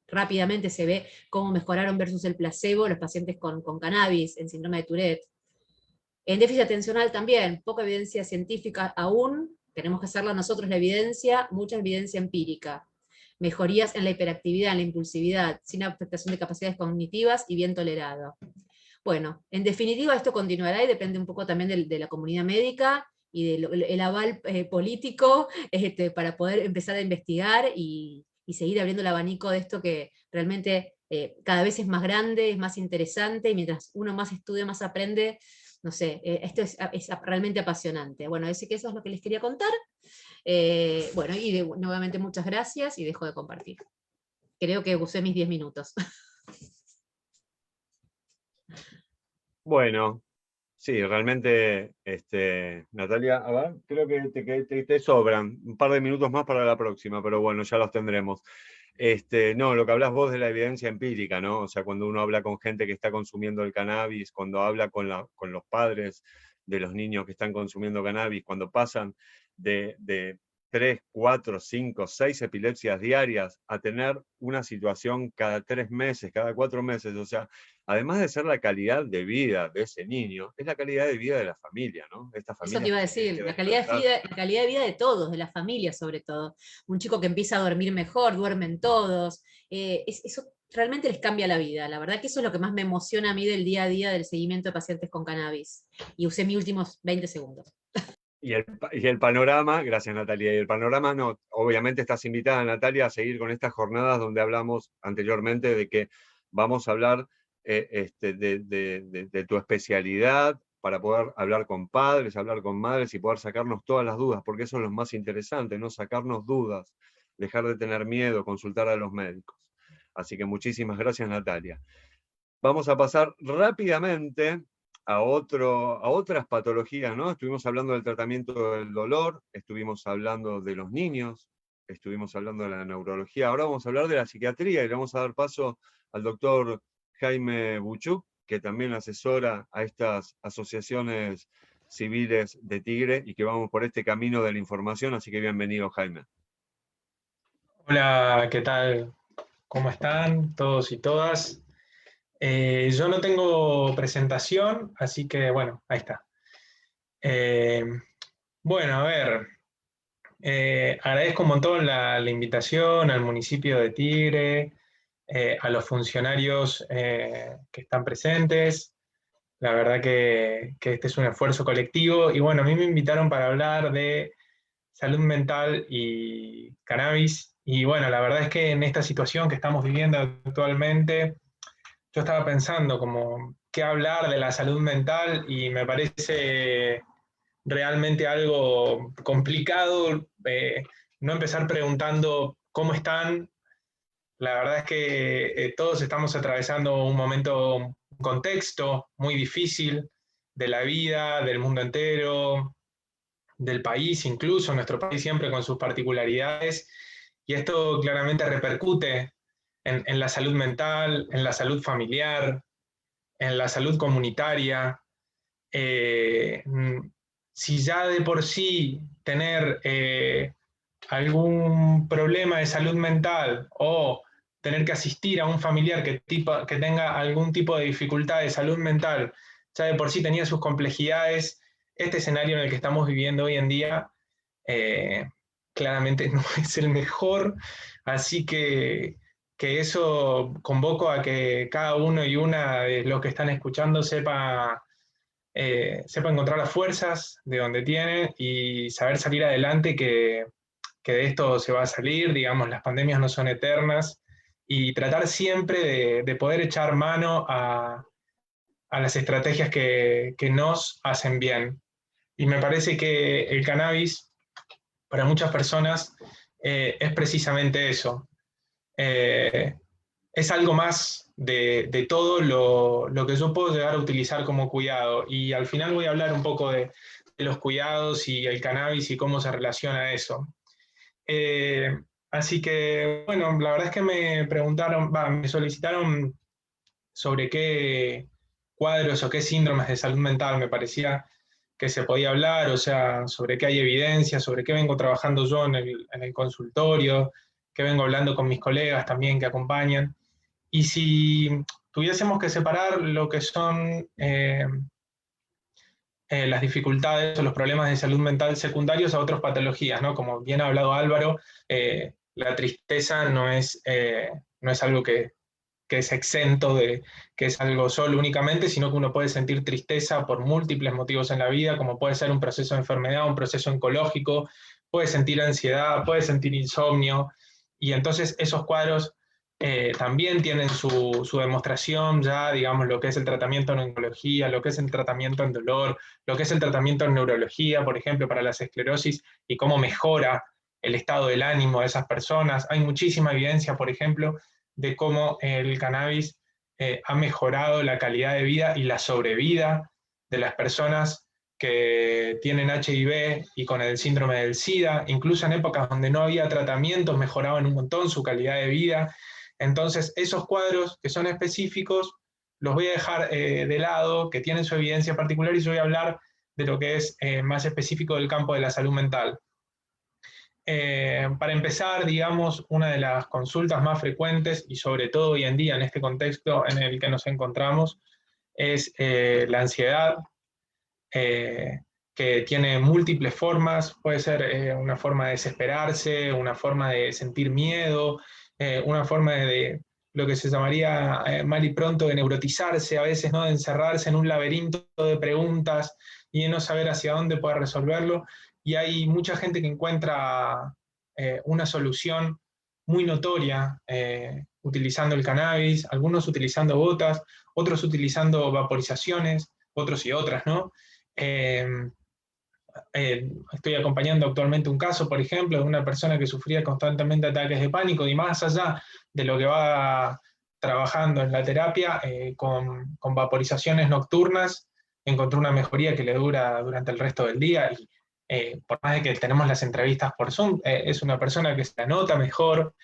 F: rápidamente se ve cómo mejoraron versus el placebo los pacientes con cannabis en síndrome de Tourette. En déficit atencional también, poca evidencia científica aún, tenemos que hacerla nosotros la evidencia, mucha evidencia empírica. Mejorías en la hiperactividad, en la impulsividad, sin afectación de capacidades cognitivas y bien tolerado. Bueno, en definitiva esto continuará y depende un poco también de la comunidad médica y del aval político para poder empezar a investigar y seguir abriendo el abanico de esto que realmente cada vez es más grande, es más interesante, y mientras uno más estudia, más aprende, no sé, esto es realmente apasionante. Bueno, así que eso es lo que les quería contar. Bueno, y nuevamente muchas gracias y dejo de compartir. Creo que usé mis 10 minutos.
D: Bueno, sí, realmente, Natalia, a ver, creo que te sobran un par de minutos más para la próxima, pero bueno, ya los tendremos. No, lo que hablas vos de la evidencia empírica, ¿no? O sea, cuando uno habla con gente que está consumiendo el cannabis, cuando habla con los padres de los niños que están consumiendo cannabis, cuando pasan de 3, 4, 5, 6 epilepsias diarias a tener una situación cada 3 meses, cada 4 meses, o sea, además de ser la calidad de vida de ese niño, es la calidad de vida de la familia, ¿no? Esta familia
F: Eso te iba a decir, la calidad de vida de todos, de la familia sobre todo. Un chico que empieza a dormir mejor, duermen todos, eso realmente les cambia la vida. La verdad que eso es lo que más me emociona a mí del día a día del seguimiento de pacientes con cannabis. Y usé mis últimos 20 segundos.
D: Y el panorama, gracias Natalia, y el panorama no, obviamente estás invitada Natalia a seguir con estas jornadas donde hablamos anteriormente de que vamos a hablar de tu especialidad para poder hablar con padres, hablar con madres y poder sacarnos todas las dudas, porque eso es lo más interesante, ¿no? Sacarnos dudas, dejar de tener miedo, consultar a los médicos. Así que muchísimas gracias Natalia. Vamos a pasar rápidamente a otras patologías, ¿no? Estuvimos hablando del tratamiento del dolor, estuvimos hablando de los niños, estuvimos hablando de la neurología, ahora vamos a hablar de la psiquiatría y le vamos a dar paso al doctor Jaime Buchuk, que también asesora a estas asociaciones civiles de Tigre y que vamos por este camino de la información, así que bienvenido Jaime.
G: Hola, ¿qué tal? ¿Cómo están todos y todas? Yo no tengo presentación, así que bueno, ahí está. Bueno, a ver, agradezco un montón la invitación al municipio de Tigre, a los funcionarios que están presentes. La verdad que este es un esfuerzo colectivo y bueno, a mí me invitaron para hablar de salud mental y cannabis. Y bueno, la verdad es que en esta situación que estamos viviendo actualmente, yo estaba pensando como qué hablar de la salud mental y me parece realmente algo complicado no empezar preguntando cómo están. La verdad es que todos estamos atravesando un momento, un contexto muy difícil de la vida, del mundo entero, del país, incluso nuestro país siempre con sus particularidades, y esto claramente repercute en la salud mental, en la salud familiar, en la salud comunitaria. Si ya de por sí tener algún problema de salud mental o tener que asistir a un familiar que tenga algún tipo de dificultad de salud mental, ya de por sí tenía sus complejidades, este escenario en el que estamos viviendo hoy en día claramente no es el mejor, así que eso convoco a que cada uno y una de los que están escuchando sepa encontrar las fuerzas de donde tiene y saber salir adelante, que de esto se va a salir, digamos, las pandemias no son eternas, y tratar siempre de poder echar mano a las estrategias que nos hacen bien. Y me parece que el cannabis, para muchas personas, es precisamente eso. Es algo más de todo lo que yo puedo llegar a utilizar como cuidado. Y al final voy a hablar un poco de los cuidados y el cannabis y cómo se relaciona a eso. Así que, bueno, la verdad es que me solicitaron sobre qué cuadros o qué síndromes de salud mental me parecía que se podía hablar, o sea, sobre qué hay evidencia, sobre qué vengo trabajando yo en el consultorio, qué vengo hablando con mis colegas también que acompañan. Y si tuviésemos que separar lo que son las dificultades o los problemas de salud mental secundarios a otras patologías, ¿no? Como bien ha hablado Álvaro, la tristeza no es algo que es exento de que es algo solo únicamente, sino que uno puede sentir tristeza por múltiples motivos en la vida, como puede ser un proceso de enfermedad, un proceso oncológico, puede sentir ansiedad, puede sentir insomnio, y entonces esos cuadros también tienen su demostración ya, digamos, lo que es el tratamiento en oncología, lo que es el tratamiento en dolor, lo que es el tratamiento en neurología, por ejemplo, para las esclerosis, y cómo mejora el estado del ánimo de esas personas. Hay muchísima evidencia, por ejemplo, de cómo el cannabis ha mejorado la calidad de vida y la sobrevida de las personas que tienen HIV y con el síndrome del SIDA, incluso en épocas donde no había tratamientos, mejoraban un montón su calidad de vida. Entonces, esos cuadros que son específicos, los voy a dejar de lado, que tienen su evidencia particular, y yo voy a hablar de lo que es más específico del campo de la salud mental. Para empezar, digamos, una de las consultas más frecuentes, y sobre todo hoy en día en este contexto en el que nos encontramos, es la ansiedad, que tiene múltiples formas. Puede ser una forma de desesperarse, una forma de sentir miedo, una forma de lo que se llamaría mal y pronto de neurotizarse a veces, ¿no? De encerrarse en un laberinto de preguntas y de no saber hacia dónde poder resolverlo. Y hay mucha gente que encuentra una solución muy notoria utilizando el cannabis, algunos utilizando gotas, otros utilizando vaporizaciones, otros y otras, ¿no? Estoy acompañando actualmente un caso, por ejemplo, de una persona que sufría constantemente ataques de pánico, y más allá de lo que va trabajando en la terapia, con vaporizaciones nocturnas, encontró una mejoría que le dura durante el resto del día, y por más de que tenemos las entrevistas por Zoom, es una persona que se anota mejor.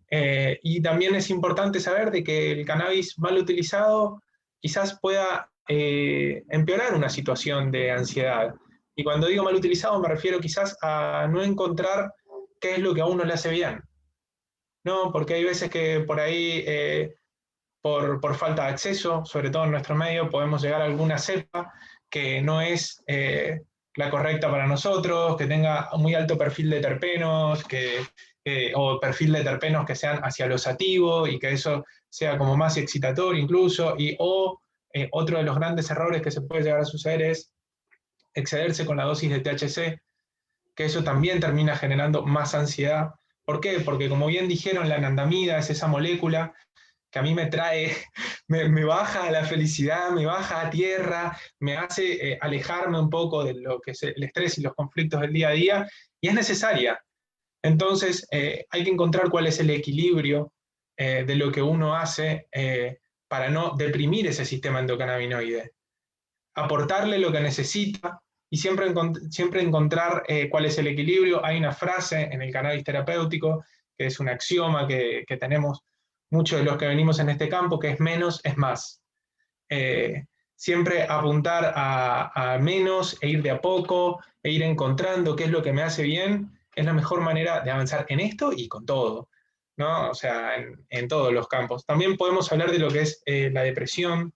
G: Y también es importante saber de que el cannabis mal utilizado quizás pueda empeorar una situación de ansiedad. Y cuando digo mal utilizado me refiero quizás a no encontrar qué es lo que a uno le hace bien. ¿No? Porque hay veces que por ahí, por falta de acceso, sobre todo en nuestro medio, podemos llegar a alguna cepa que no es la correcta para nosotros, que tenga muy alto perfil de terpenos, o perfil de terpenos que sean hacia lo sativo, y que eso sea como más excitatorio incluso, otro de los grandes errores que se puede llegar a suceder es excederse con la dosis de THC, que eso también termina generando más ansiedad. ¿Por qué? Porque como bien dijeron, la anandamida es esa molécula que a mí me trae, me baja a la felicidad, me baja a tierra, me hace alejarme un poco de lo que es el estrés y los conflictos del día a día, y es necesaria. Entonces, hay que encontrar cuál es el equilibrio de lo que uno hace para no deprimir ese sistema endocannabinoide. Aportarle lo que necesita y siempre encontrar cuál es el equilibrio. Hay una frase en el cannabis terapéutico, que es un axioma que tenemos muchos de los que venimos en este campo, que es menos es más. Siempre apuntar a menos e ir de a poco, e ir encontrando qué es lo que me hace bien, es la mejor manera de avanzar en esto y con todo, ¿no? O sea, en todos los campos. También podemos hablar de lo que es la depresión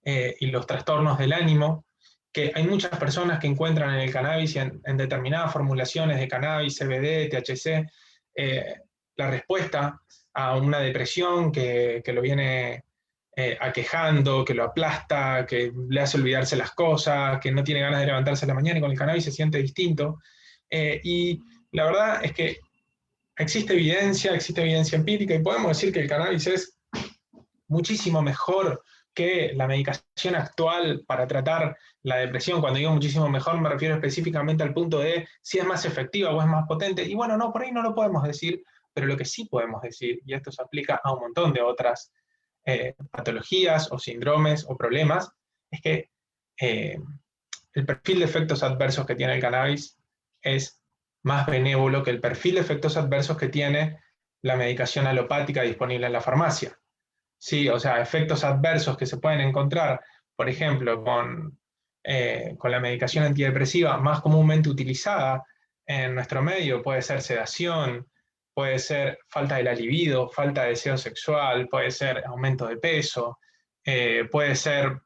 G: y los trastornos del ánimo, que hay muchas personas que encuentran en el cannabis y en determinadas formulaciones de cannabis, CBD, THC, la respuesta a una depresión que lo viene aquejando, que lo aplasta, que le hace olvidarse las cosas, que no tiene ganas de levantarse a la mañana, y con el cannabis se siente distinto. Y la verdad es que existe evidencia empírica, y podemos decir que el cannabis es muchísimo mejor que la medicación actual para tratar la depresión. Cuando digo muchísimo mejor me refiero específicamente al punto de si es más efectiva o es más potente. Y bueno, no, por ahí no lo podemos decir, pero lo que sí podemos decir, y esto se aplica a un montón de otras patologías o síndromes o problemas, es que el perfil de efectos adversos que tiene el cannabis es más benévolo que el perfil de efectos adversos que tiene la medicación alopática disponible en la farmacia. Sí, o sea, efectos adversos que se pueden encontrar, por ejemplo, con la medicación antidepresiva más comúnmente utilizada en nuestro medio, puede ser sedación, puede ser falta de la libido, falta de deseo sexual, puede ser aumento de peso, puede ser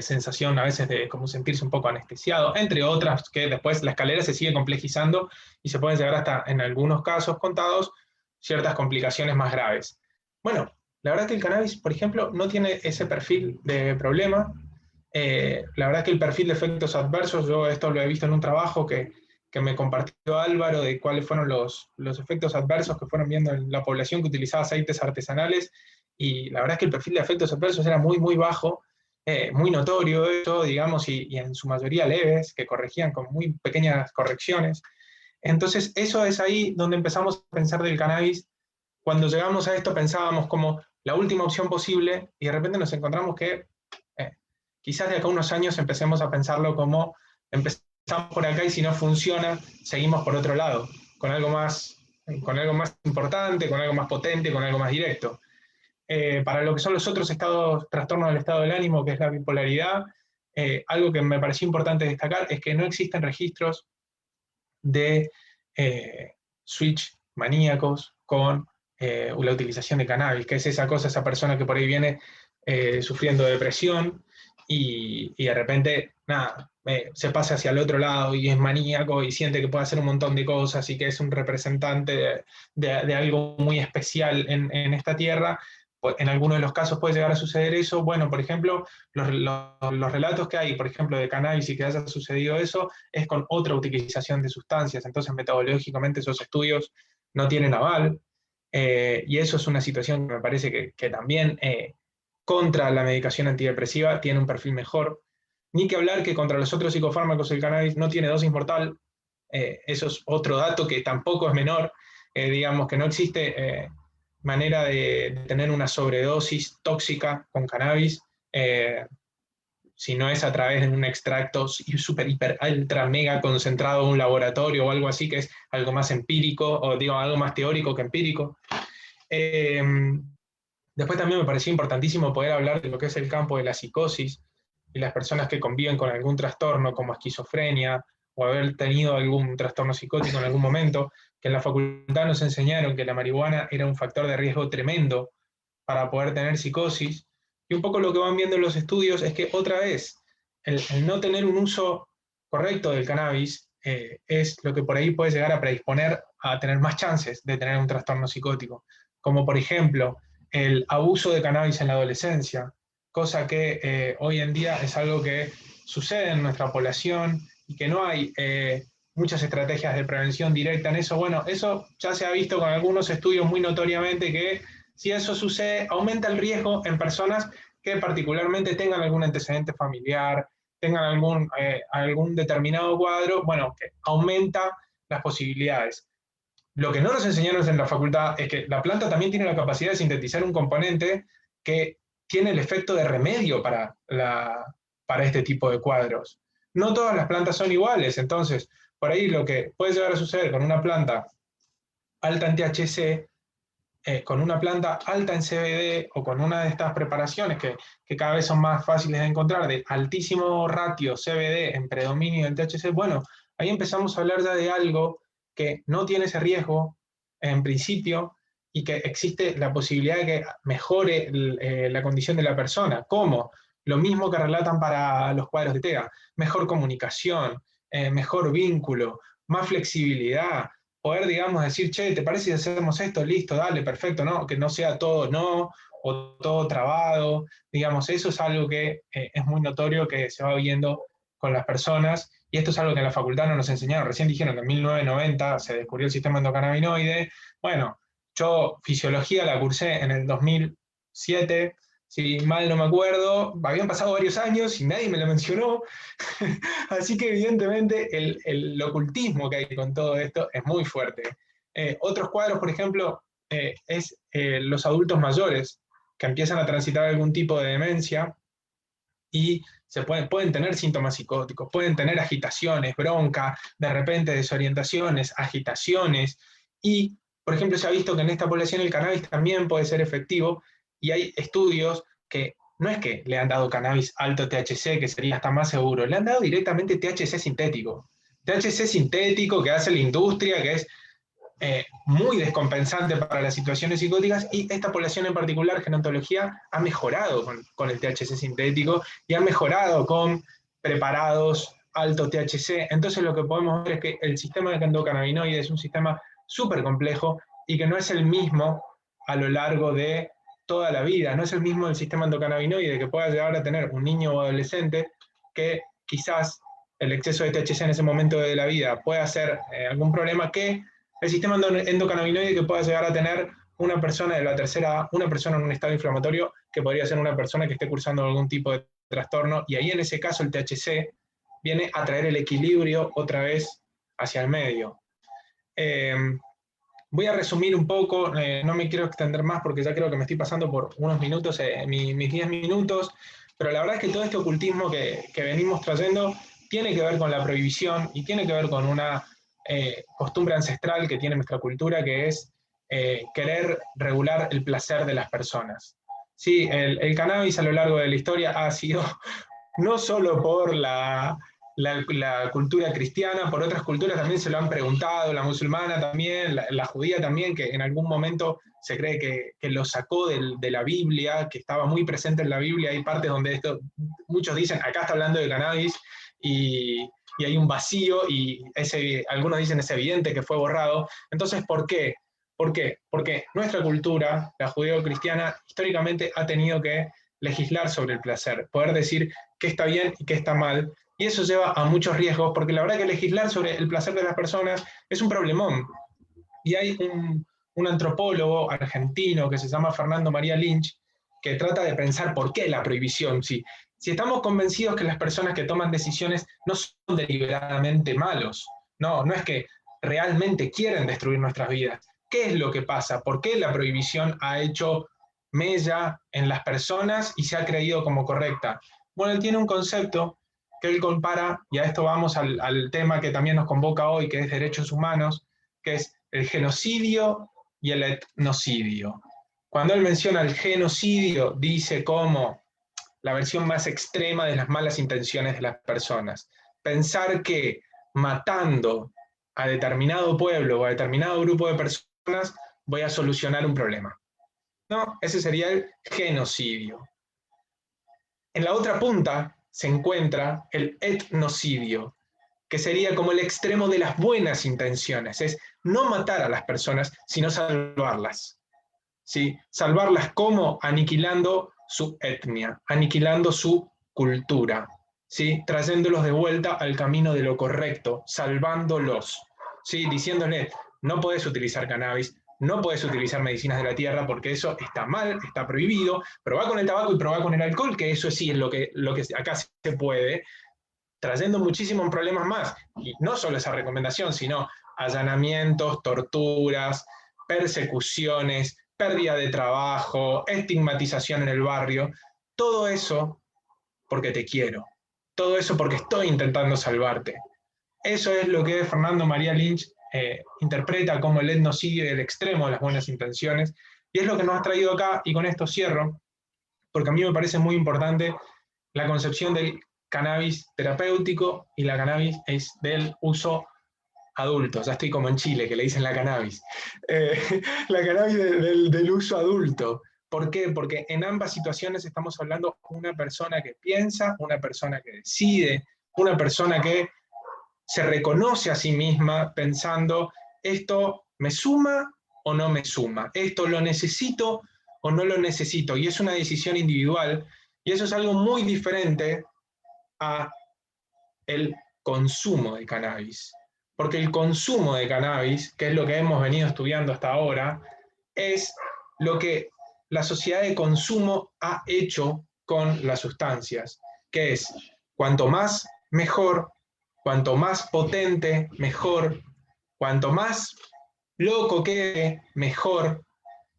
G: sensación a veces de como sentirse un poco anestesiado, entre otras, que después la escalera se sigue complejizando y se pueden llegar hasta, en algunos casos contados, ciertas complicaciones más graves. Bueno, la verdad que el cannabis, por ejemplo, no tiene ese perfil de problema. La verdad que el perfil de efectos adversos, yo esto lo he visto en un trabajo que me compartió Álvaro, de cuáles fueron los efectos adversos que fueron viendo en la población que utilizaba aceites artesanales, y la verdad es que el perfil de efectos adversos era muy, muy bajo, muy notorio eso, digamos, y en su mayoría leves, que corregían con muy pequeñas correcciones. Entonces, eso es ahí donde empezamos a pensar del cannabis. Cuando llegamos a esto pensábamos como la última opción posible, y de repente nos encontramos que quizás de acá a unos años empecemos a pensarlo como empezamos por acá y si no funciona, seguimos por otro lado, con algo más importante, con algo más potente, con algo más directo. Para lo que son los otros trastornos del estado del ánimo, que es la bipolaridad, algo que me pareció importante destacar es que no existen registros de switch maníacos con la utilización de cannabis, que es esa persona que por ahí viene sufriendo depresión y de repente, nada, se pasa hacia el otro lado y es maníaco y siente que puede hacer un montón de cosas y que es un representante de algo muy especial en esta tierra, en algunos de los casos puede llegar a suceder eso. Bueno, por ejemplo, los relatos que hay, por ejemplo, de cannabis y que haya sucedido eso, es con otra utilización de sustancias. Entonces, metodológicamente, esos estudios no tienen aval. Y eso es una situación que me parece que también contra la medicación antidepresiva tiene un perfil mejor. Ni que hablar que contra los otros psicofármacos el cannabis no tiene dosis mortal. Eso es otro dato que tampoco es menor. Digamos que no existe manera de tener una sobredosis tóxica con cannabis, si no es a través de un extracto super, hiper, ultra, mega concentrado en un laboratorio o algo así, que es algo más empírico, o digo, algo más teórico que empírico. Después también me pareció importantísimo poder hablar de lo que es el campo de la psicosis y las personas que conviven con algún trastorno como esquizofrenia o haber tenido algún trastorno psicótico en algún momento, que en la facultad nos enseñaron que la marihuana era un factor de riesgo tremendo para poder tener psicosis. Y un poco lo que van viendo en los estudios es que otra vez, el no tener un uso correcto del cannabis es lo que por ahí puede llegar a predisponer a tener más chances de tener un trastorno psicótico. Como por ejemplo, el abuso de cannabis en la adolescencia, cosa que hoy en día es algo que sucede en nuestra población y que no hay muchas estrategias de prevención directa en eso. Bueno, eso ya se ha visto con algunos estudios muy notoriamente que si eso sucede, aumenta el riesgo en personas que particularmente tengan algún antecedente familiar, tengan algún determinado cuadro, bueno, que aumenta las posibilidades. Lo que no nos enseñaron en la facultad es que la planta también tiene la capacidad de sintetizar un componente que tiene el efecto de remedio para este tipo de cuadros. No todas las plantas son iguales, entonces, por ahí lo que puede llegar a suceder con una planta alta en THC, con una planta alta en CBD o con una de estas preparaciones que cada vez son más fáciles de encontrar, de altísimo ratio CBD en predominio del THC, bueno, ahí empezamos a hablar ya de algo que no tiene ese riesgo en principio y que existe la posibilidad de que mejore la condición de la persona. ¿Cómo? Lo mismo que relatan para los cuadros de TEA, mejor comunicación, mejor vínculo, más flexibilidad, poder, digamos, decir, che, ¿te parece si hacemos esto? Listo, dale, perfecto, ¿no? Que no sea todo no, o todo trabado, digamos, eso es algo que es muy notorio que se va viendo con las personas, y esto es algo que en la facultad no nos enseñaron. Recién dijeron que en 1990 se descubrió el sistema endocannabinoide. Bueno, yo fisiología la cursé en el 2007, si mal no me acuerdo, habían pasado varios años y nadie me lo mencionó, así que evidentemente el ocultismo que hay con todo esto es muy fuerte. Otros cuadros, por ejemplo, es los adultos mayores que empiezan a transitar algún tipo de demencia y pueden tener síntomas psicóticos, pueden tener agitaciones, bronca, de repente desorientaciones, agitaciones, y por ejemplo se ha visto que en esta población el cannabis también puede ser efectivo, y hay estudios que no es que le han dado cannabis alto THC, que sería hasta más seguro, le han dado directamente THC sintético. THC sintético que hace la industria, que es muy descompensante para las situaciones psicóticas, y esta población en particular, gerontología, ha mejorado con el THC sintético y ha mejorado con preparados alto THC. Entonces lo que podemos ver es que el sistema de endocannabinoide es un sistema súper complejo y que no es el mismo a lo largo de toda la vida, no es el mismo el sistema endocannabinoide que pueda llegar a tener un niño o adolescente, que quizás el exceso de THC en ese momento de la vida pueda ser algún problema, que el sistema endocannabinoide que pueda llegar a tener una persona de la tercera edad, una persona en un estado inflamatorio, que podría ser una persona que esté cursando algún tipo de trastorno, y ahí en ese caso el THC viene a traer el equilibrio otra vez hacia el medio. Voy a resumir un poco, no me quiero extender más porque ya creo que me estoy pasando por unos minutos, mis 10 minutos, pero la verdad es que todo este ocultismo que venimos trayendo tiene que ver con la prohibición y tiene que ver con una costumbre ancestral que tiene nuestra cultura, que es querer regular el placer de las personas. Sí, el cannabis a lo largo de la historia ha sido no solo por la cultura cristiana, por otras culturas también se lo han preguntado, la musulmana también, la judía también, que en algún momento se cree que lo sacó de la Biblia, que estaba muy presente en la Biblia. Hay partes donde muchos dicen, acá está hablando de cannabis, y hay un vacío, y algunos dicen es evidente que fue borrado. Entonces, ¿por qué? ¿Por qué? Porque nuestra cultura, la judeocristiana, históricamente ha tenido que legislar sobre el placer, poder decir qué está bien y qué está mal, y eso lleva a muchos riesgos, porque la verdad que legislar sobre el placer de las personas es un problemón. Y hay un antropólogo argentino que se llama Fernando María Lynch, que trata de pensar por qué la prohibición. Si estamos convencidos que las personas que toman decisiones no son deliberadamente malos, no es que realmente quieren destruir nuestras vidas. ¿Qué es lo que pasa? ¿Por qué la prohibición ha hecho mella en las personas y se ha creído como correcta? Bueno, él tiene un concepto que él compara, y a esto vamos al tema que también nos convoca hoy, que es derechos humanos, que es el genocidio y el etnocidio. Cuando él menciona el genocidio, dice como la versión más extrema de las malas intenciones de las personas. Pensar que matando a determinado pueblo o a determinado grupo de personas voy a solucionar un problema. No, ese sería el genocidio. En la otra punta se encuentra el etnocidio, que sería como el extremo de las buenas intenciones, es no matar a las personas, sino salvarlas. ¿Sí? Salvarlas como aniquilando su etnia, aniquilando su cultura, ¿sí? Trayéndolos de vuelta al camino de lo correcto, salvándolos, ¿sí? Diciéndoles, no podés utilizar cannabis, no podés utilizar medicinas de la tierra porque eso está mal, está prohibido, probá con el tabaco y probá con el alcohol, que eso sí es lo que acá se puede, trayendo muchísimos problemas más. Y no solo esa recomendación, sino allanamientos, torturas, persecuciones, pérdida de trabajo, estigmatización en el barrio. Todo eso porque te quiero. Todo eso porque estoy intentando salvarte. Eso es lo que Fernando María Lynch interpreta como el etnocidio y el extremo de las buenas intenciones. Y es lo que nos ha traído acá, y con esto cierro, porque a mí me parece muy importante la concepción del cannabis terapéutico y la cannabis es del uso adulto. Ya estoy como en Chile, que le dicen la cannabis. La cannabis del uso adulto. ¿Por qué? Porque en ambas situaciones estamos hablando de una persona que piensa, una persona que decide, una persona que se reconoce a sí misma pensando, ¿esto me suma o no me suma? ¿Esto lo necesito o no lo necesito? Y es una decisión individual, y eso es algo muy diferente a el consumo de cannabis. Porque el consumo de cannabis, que es lo que hemos venido estudiando hasta ahora, es lo que la sociedad de consumo ha hecho con las sustancias, que es cuanto más mejor, cuanto más potente, mejor, cuanto más loco quede, mejor.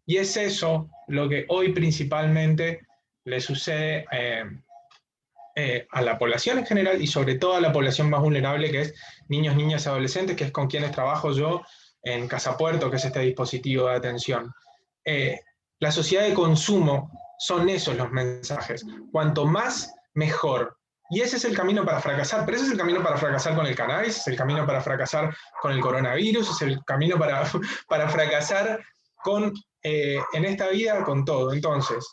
G: Y es eso lo que hoy principalmente le sucede a la población en general y sobre todo a la población más vulnerable, que es niños, niñas y adolescentes, que es con quienes trabajo yo en Casa Puerto, que es este dispositivo de atención. La sociedad de consumo son esos los mensajes. Cuanto más, mejor. Y ese es el camino para fracasar, pero ese es el camino para fracasar con el cannabis, es el camino para fracasar con el coronavirus, es el camino para fracasar en esta vida con todo. Entonces,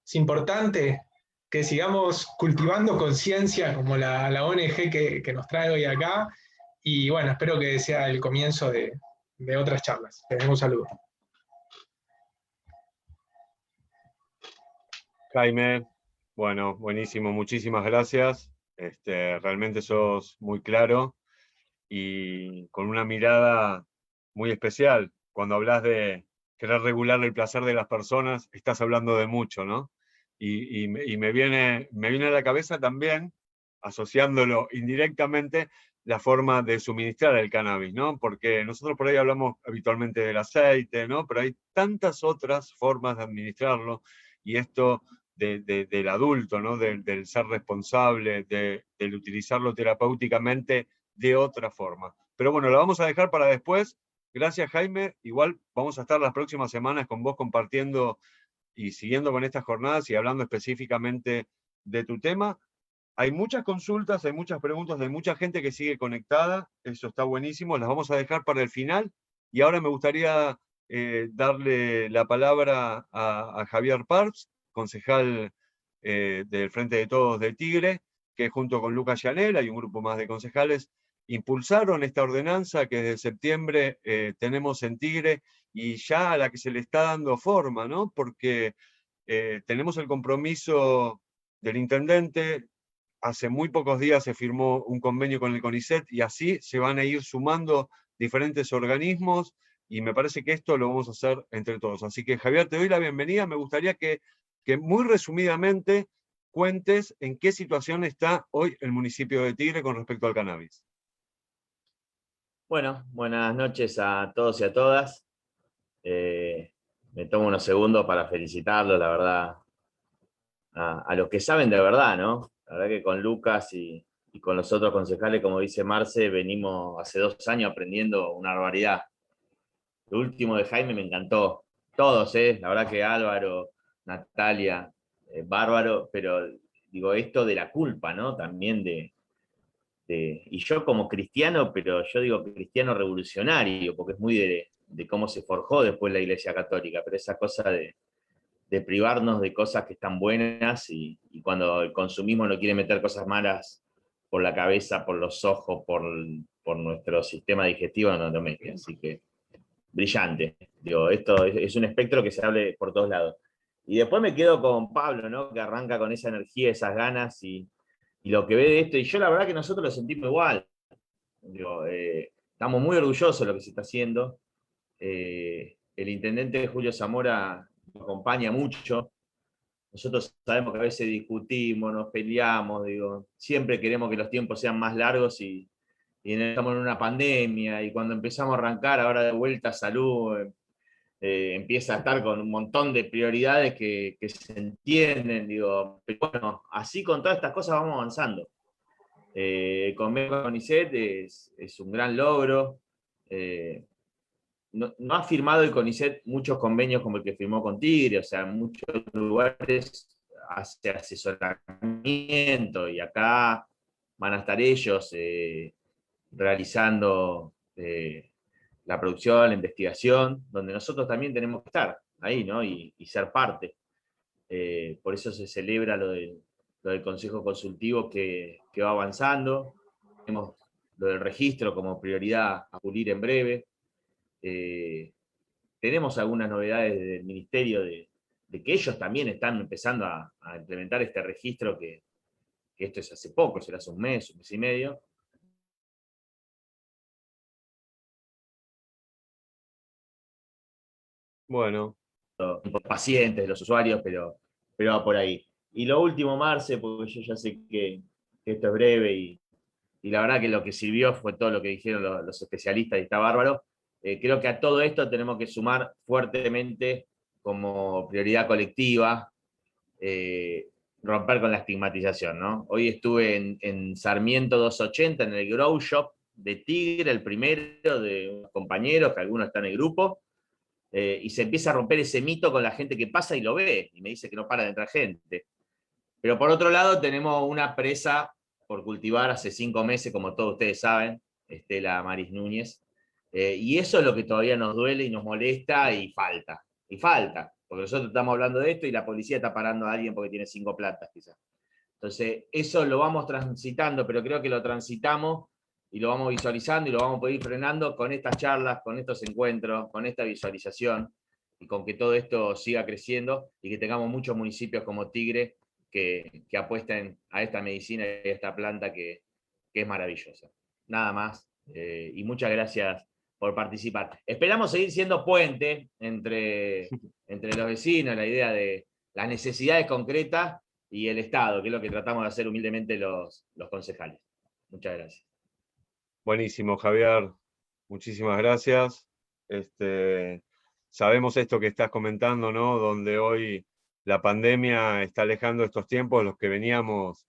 G: es importante que sigamos cultivando conciencia como la ONG que nos trae hoy acá, y bueno, espero que sea el comienzo de otras charlas. Les dejo un saludo.
D: Jaime, bueno, buenísimo, muchísimas gracias. Realmente sos muy claro y con una mirada muy especial. Cuando hablas de querer regular el placer de las personas, estás hablando de mucho, ¿no? Y me viene a la cabeza también, asociándolo indirectamente, la forma de suministrar el cannabis, ¿no? Porque nosotros por ahí hablamos habitualmente del aceite, ¿no? Pero hay tantas otras formas de administrarlo, y esto del adulto, ¿no? Del ser responsable, del utilizarlo terapéuticamente de otra forma. Pero bueno, lo vamos a dejar para después. Gracias, Jaime. Igual vamos a estar las próximas semanas con vos compartiendo y siguiendo con estas jornadas y hablando específicamente de tu tema. Hay muchas consultas, hay muchas preguntas, hay mucha gente que sigue conectada. Eso está buenísimo. Las vamos a dejar para el final. Y ahora me gustaría darle la palabra a Javier Parts, concejal del Frente de Todos de Tigre, que junto con Lucas Llanela y un grupo más de concejales impulsaron esta ordenanza que desde septiembre tenemos en Tigre y ya a la que se le está dando forma, ¿no? Porque tenemos el compromiso del intendente. Hace muy pocos días se firmó un convenio con el CONICET y así se van a ir sumando diferentes organismos y me parece que esto lo vamos a hacer entre todos. Así que Javier, te doy la bienvenida. Me gustaría que muy resumidamente cuentes en qué situación está hoy el municipio de Tigre con respecto al cannabis.
H: Bueno, buenas noches a todos y a todas. Me tomo unos segundos para felicitarlos, la verdad, a los que saben de verdad, ¿no? La verdad que con Lucas y con los otros concejales, como dice Marce, venimos hace 2 años aprendiendo una barbaridad. Lo último de Jaime me encantó. Todos, la verdad que Álvaro, Natalia, bárbaro, pero digo, esto de la culpa, ¿no? También y yo como cristiano, pero yo digo cristiano revolucionario, porque es muy de cómo se forjó después la Iglesia Católica, pero esa cosa de privarnos de cosas que están buenas y cuando el consumismo no quiere meter cosas malas por la cabeza, por los ojos, por nuestro sistema digestivo, no lo mete. Así que brillante. Digo, esto es un espectro que se hable por todos lados. Y después me quedo con Pablo, ¿no? Que arranca con esa energía, esas ganas y lo que ve de esto. Y yo la verdad que nosotros lo sentimos igual. Digo, estamos muy orgullosos de lo que se está haciendo. El intendente Julio Zamora nos acompaña mucho. Nosotros sabemos que a veces discutimos, nos peleamos, digo, siempre queremos que los tiempos sean más largos y estamos en una pandemia y cuando empezamos a arrancar ahora de vuelta salud, empieza a estar con un montón de prioridades que se entienden, digo, pero bueno, así con todas estas cosas vamos avanzando. El convenio con CONICET es un gran logro. No ha firmado el CONICET muchos convenios como el que firmó con Tigre, o sea, en muchos lugares hace asesoramiento y acá van a estar ellos realizando la producción, la investigación, donde nosotros también tenemos que estar ahí, ¿no? Y ser parte. Por eso se celebra lo del Consejo Consultivo que va avanzando. Tenemos lo del registro como prioridad a pulir en breve. Tenemos algunas novedades del Ministerio de que ellos también están empezando a implementar este registro que esto es hace poco, será hace un mes y medio.
D: Bueno.
H: Los pacientes, los usuarios, pero va por ahí. Y lo último, Marce, porque yo ya sé que esto es breve y la verdad que lo que sirvió fue todo lo que dijeron los especialistas y está bárbaro. Creo que a todo esto tenemos que sumar fuertemente como prioridad colectiva, romper con la estigmatización, ¿no? Hoy estuve en Sarmiento 280, en el Grow Shop de Tigre, el primero de unos compañeros, que algunos están en el grupo, y se empieza a romper ese mito con la gente que pasa y lo ve, y me dice que no para de entrar gente. Pero por otro lado tenemos una presa por cultivar hace 5 meses, como todos ustedes saben, Estela Maris Núñez, y eso es lo que todavía nos duele y nos molesta y falta, porque nosotros estamos hablando de esto y la policía está parando a alguien porque tiene 5 plantas quizás. Entonces eso lo vamos transitando, pero creo que lo transitamos y lo vamos visualizando y lo vamos a poder ir frenando con estas charlas, con estos encuentros, con esta visualización y con que todo esto siga creciendo y que tengamos muchos municipios como Tigre que apuesten a esta medicina y a esta planta que es maravillosa. Nada más, y muchas gracias por participar. Esperamos seguir siendo puente entre los vecinos, la idea de las necesidades concretas y el Estado, que es lo que tratamos de hacer humildemente los concejales. Muchas gracias.
D: Buenísimo, Javier. Muchísimas gracias. Sabemos esto que estás comentando, ¿no? Donde hoy la pandemia está alejando estos tiempos, los que veníamos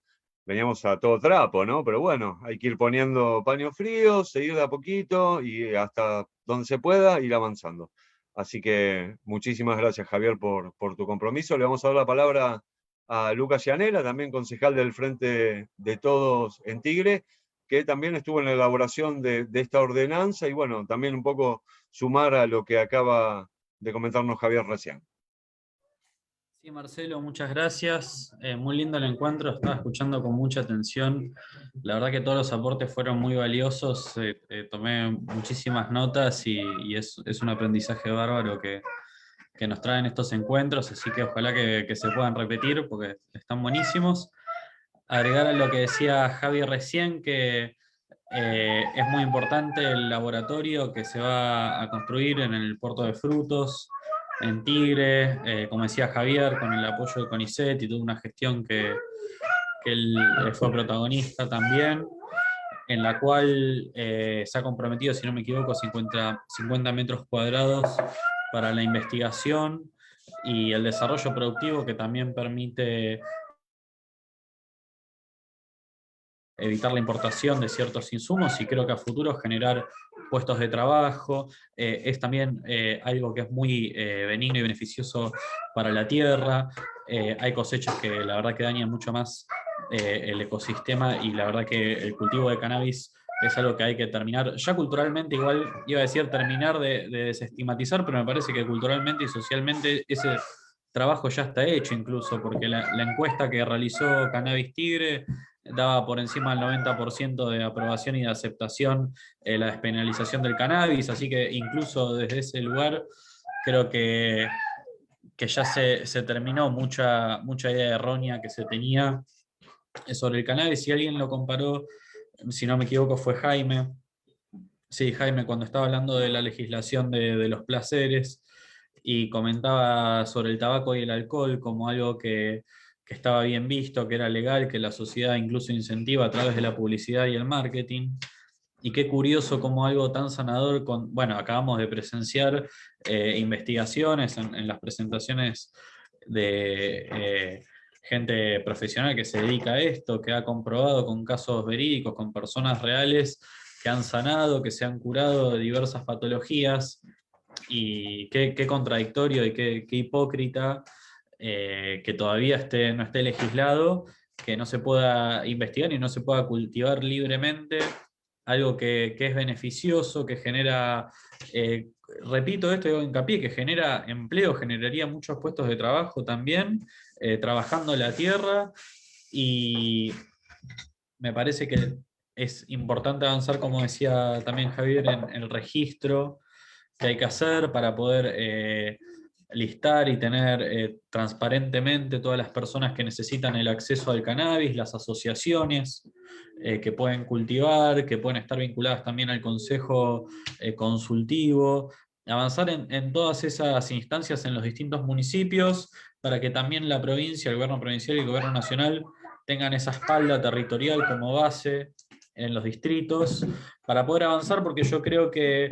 D: a todo trapo, ¿no? Pero bueno, hay que ir poniendo paños fríos, seguir de a poquito y hasta donde se pueda ir avanzando. Así que muchísimas gracias, Javier, por tu compromiso. Le vamos a dar la palabra a Lucas Llanela, también concejal del Frente de Todos en Tigre, que también estuvo en la elaboración de esta ordenanza y bueno, también un poco sumar a lo que acaba de comentarnos Javier recién.
I: Sí, Marcelo, muchas gracias. Muy lindo el encuentro, estaba escuchando con mucha atención. La verdad que todos los aportes fueron muy valiosos, tomé muchísimas notas y es un aprendizaje bárbaro que nos traen estos encuentros, así que ojalá que se puedan repetir porque están buenísimos. Agregar a lo que decía Javi recién, que es muy importante el laboratorio que se va a construir en el puerto de Frutos, en Tigre, como decía Javier, con el apoyo de CONICET y toda una gestión que él fue protagonista también, en la cual se ha comprometido, si no me equivoco, 50 metros cuadrados para la investigación y el desarrollo productivo, que también permite evitar la importación de ciertos insumos y creo que a futuro generar puestos de trabajo. Es también algo que es muy benigno y beneficioso para la tierra. Hay cosechas que la verdad que dañan mucho más el ecosistema y la verdad que el cultivo de cannabis es algo que hay que terminar. Ya culturalmente igual iba a decir terminar de desestigmatizar, pero me parece que culturalmente y socialmente ese trabajo ya está hecho incluso, porque la encuesta que realizó Cannabis Tigre daba por encima del 90% de aprobación y de aceptación la despenalización del cannabis, así que incluso desde ese lugar creo que ya se terminó mucha idea errónea que se tenía sobre el cannabis. Si alguien lo comparó, si no me equivoco fue Jaime, sí, Jaime, cuando estaba hablando de la legislación de los placeres y comentaba sobre el tabaco y el alcohol como algo que estaba bien visto, que era legal, que la sociedad incluso incentiva a través de la publicidad y el marketing. Y qué curioso como algo tan sanador, bueno, acabamos de presenciar investigaciones en las presentaciones de gente profesional que se dedica a esto, que ha comprobado con casos verídicos, con personas reales, que han sanado, que se han curado de diversas patologías, y qué contradictorio y qué hipócrita que todavía no esté legislado, que no se pueda investigar y no se pueda cultivar libremente algo que es beneficioso, que genera, repito esto, digo hincapié, que genera empleo, generaría muchos puestos de trabajo también, trabajando la tierra, y me parece que es importante avanzar, como decía también Javier, en el registro que hay que hacer para poder listar y tener transparentemente todas las personas que necesitan el acceso al cannabis, las asociaciones que pueden cultivar, que pueden estar vinculadas también al consejo consultivo, avanzar en todas esas instancias en los distintos municipios para que también la provincia, el gobierno provincial y el gobierno nacional tengan esa espalda territorial como base en los distritos para poder avanzar, porque yo creo que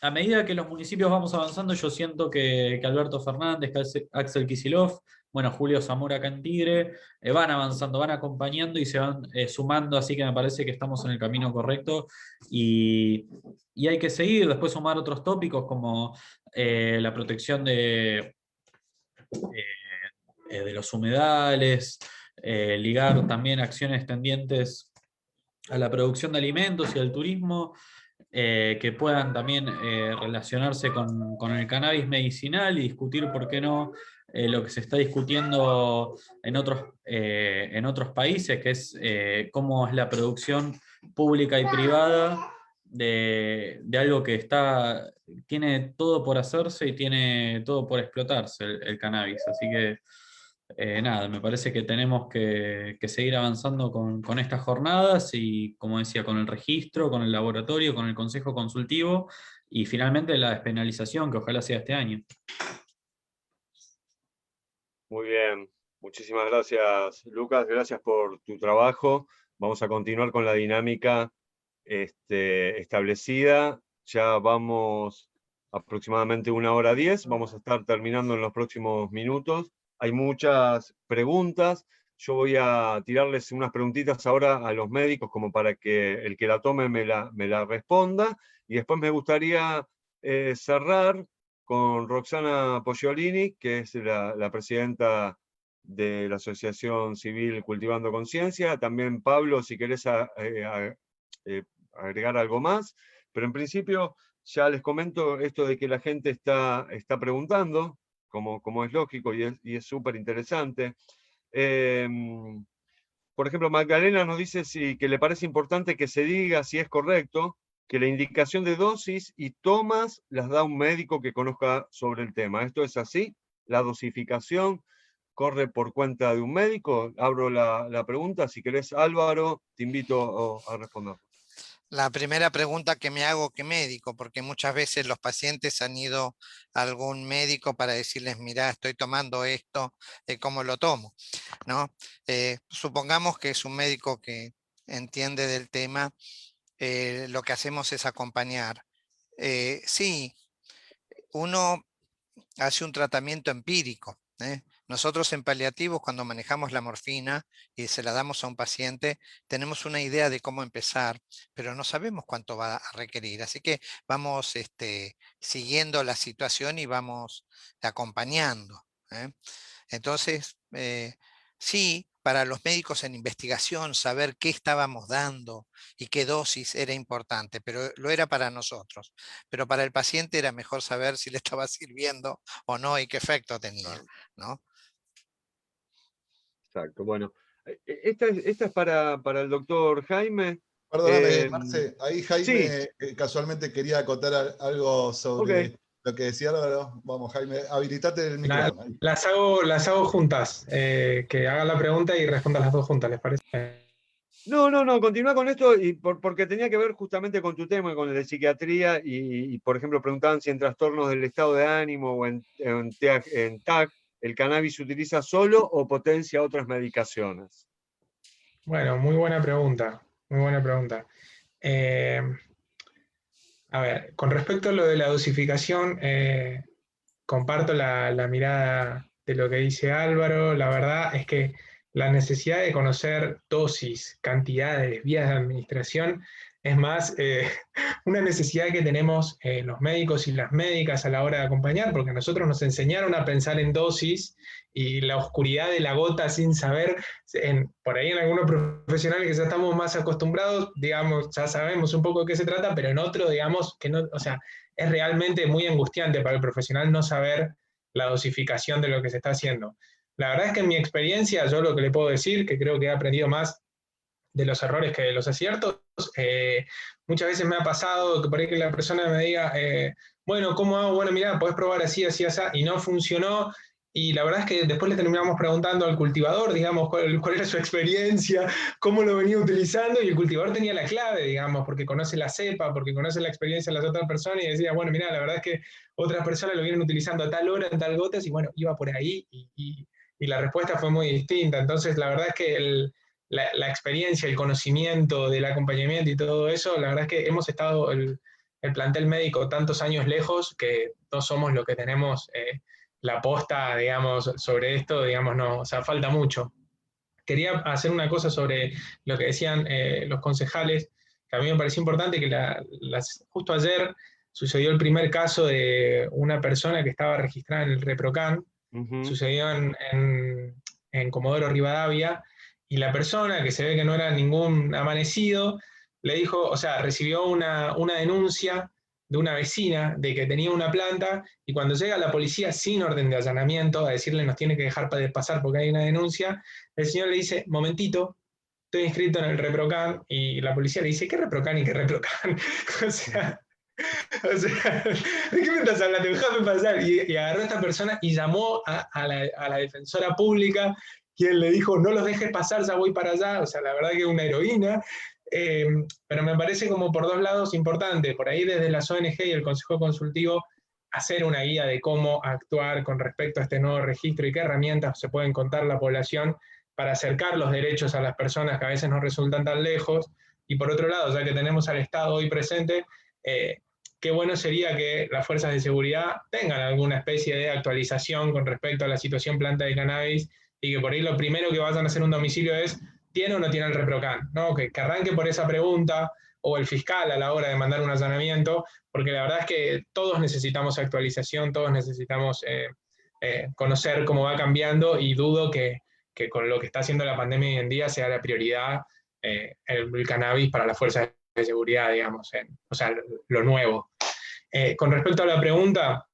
I: a medida que los municipios vamos avanzando, yo siento que Alberto Fernández, que Axel Kicillof, bueno, Julio Zamora acá en Tigre, van avanzando, van acompañando y se van sumando, así que me parece que estamos en el camino correcto y hay que seguir, después sumar otros tópicos como la protección de los humedales, ligar también acciones tendientes a la producción de alimentos y al turismo, que puedan también relacionarse con el cannabis medicinal y discutir, por qué no, lo que se está discutiendo en otros países, que es cómo es la producción pública y privada de algo que tiene todo por hacerse y tiene todo por explotarse, el cannabis. Así que nada, me parece que tenemos que seguir avanzando con estas jornadas y, como decía, con el registro, con el laboratorio, con el consejo consultivo y finalmente la despenalización, que ojalá sea este año.
D: Muy bien, muchísimas gracias, Lucas, gracias por tu trabajo. Vamos a continuar con la dinámica establecida. Ya vamos aproximadamente 1:10, vamos a estar terminando en los próximos minutos. Hay muchas preguntas. Yo voy a tirarles unas preguntitas ahora a los médicos como para que el que la tome me la responda. Y después me gustaría cerrar con Roxana Pogliolini, que es la presidenta de la Asociación Civil Cultivando Conciencia. También Pablo, si querés agregar algo más. Pero en principio ya les comento esto de que la gente está preguntando como es lógico y es súper interesante. Por ejemplo, Magdalena nos dice que le parece importante que se diga, si es correcto, que la indicación de dosis y tomas las da un médico que conozca sobre el tema. ¿Esto es así? ¿La dosificación corre por cuenta de un médico? Abro la pregunta. Si querés, Álvaro, te invito a responder.
E: La primera pregunta que me hago, ¿qué médico? Porque muchas veces los pacientes han ido a algún médico para decirles, mirá, estoy tomando esto, ¿cómo lo tomo? ¿No? Supongamos que es un médico que entiende del tema, lo que hacemos es acompañar. Sí, uno hace un tratamiento empírico. Nosotros en paliativos, cuando manejamos la morfina y se la damos a un paciente, tenemos una idea de cómo empezar, pero no sabemos cuánto va a requerir. Así que vamos siguiendo la situación y vamos acompañando. Entonces, sí, para los médicos en investigación, saber qué estábamos dando y qué dosis era importante, pero lo era para nosotros. Pero para el paciente era mejor saber si le estaba sirviendo o no y qué efecto tenía, ¿no?
D: Exacto, bueno. Esta es para el doctor Jaime.
C: Perdóname, Marce, ahí
D: Sí,
C: Jaime casualmente quería acotar algo sobre
D: ok.
C: lo que decía Álvaro. Vamos, Jaime, habilitate el micrófono. Ahí.
G: Las hago juntas, que haga la pregunta y responda las dos juntas, ¿les parece?
D: No, continúa con esto porque tenía que ver justamente con tu tema, con el de psiquiatría y, por ejemplo, preguntaban si en trastornos del estado de ánimo o en TAC, ¿el cannabis se utiliza solo o potencia otras medicaciones?
G: Bueno, muy buena pregunta, muy buena pregunta. A ver, con respecto a lo de la dosificación, comparto la mirada de lo que dice Álvaro. La verdad es que la necesidad de conocer dosis, cantidades, vías de administración es más una necesidad que tenemos los médicos y las médicas a la hora de acompañar, porque a nosotros nos enseñaron a pensar en dosis y la oscuridad de la gota sin saber, por ahí en algunos profesionales que ya estamos más acostumbrados, digamos, ya sabemos un poco de qué se trata, pero en otro, digamos, que no, o sea, es realmente muy angustiante para el profesional no saber la dosificación de lo que se está haciendo. La verdad es que en mi experiencia, yo lo que le puedo decir, que creo que he aprendido más de los errores que de los aciertos, muchas veces me ha pasado que por ahí que la persona me diga, bueno, ¿cómo hago? Bueno, mira, podés probar así, así, así, y no funcionó. Y la verdad es que después le terminamos preguntando al cultivador, digamos, cuál era su experiencia, cómo lo venía utilizando, y el cultivador tenía la clave, digamos, porque conoce la cepa, porque conoce la experiencia de las otras personas, y decía, bueno, mira, la verdad es que otras personas lo vienen utilizando a tal hora, en tal gotas, y bueno, iba por ahí, y la respuesta fue muy distinta. Entonces, la verdad es que la experiencia, el conocimiento del acompañamiento y todo eso, la verdad es que hemos estado el plantel médico tantos años lejos que no somos lo que tenemos la posta, digamos, sobre esto, digamos, no, o sea, falta mucho. Quería hacer una cosa sobre lo que decían los concejales, que a mí me pareció importante, que justo ayer sucedió el primer caso de una persona que estaba registrada en el ReproCan, sucedió en Comodoro Rivadavia, y la persona, que se ve que no era ningún amanecido, le dijo, o sea, recibió una denuncia de una vecina de que tenía una planta, y cuando llega la policía sin orden de allanamiento a decirle nos tiene que dejar pasar porque hay una denuncia, el señor le dice, momentito, estoy inscrito en el ReproCan, y la policía le dice, ¿qué ReproCan y qué ReproCan? O sea, ¿de qué me estás hablando? Déjame pasar. Y agarró a esta persona y llamó a la defensora pública, quien le dijo, no los dejes pasar, ya voy para allá. O sea, la verdad que es una heroína. Pero me parece como por dos lados importante, por ahí desde las ONG y el Consejo Consultivo, hacer una guía de cómo actuar con respecto a este nuevo registro y qué herramientas se pueden contar a la población para acercar los derechos a las personas que a veces no resultan tan lejos. Y por otro lado, ya que tenemos al Estado hoy presente, qué bueno sería que las fuerzas de seguridad tengan alguna especie de actualización con respecto a la situación planta de cannabis, y que por ahí lo primero que vayan a hacer un domicilio es, ¿tiene o no tiene el ReproCan? ¿No? Que arranque por esa pregunta, o el fiscal a la hora de mandar un allanamiento, porque la verdad es que todos necesitamos actualización, todos necesitamos conocer cómo va cambiando, y dudo que con lo que está haciendo la pandemia hoy en día sea la prioridad el cannabis para las fuerzas de seguridad, digamos, o sea, lo nuevo. Con respecto a la pregunta,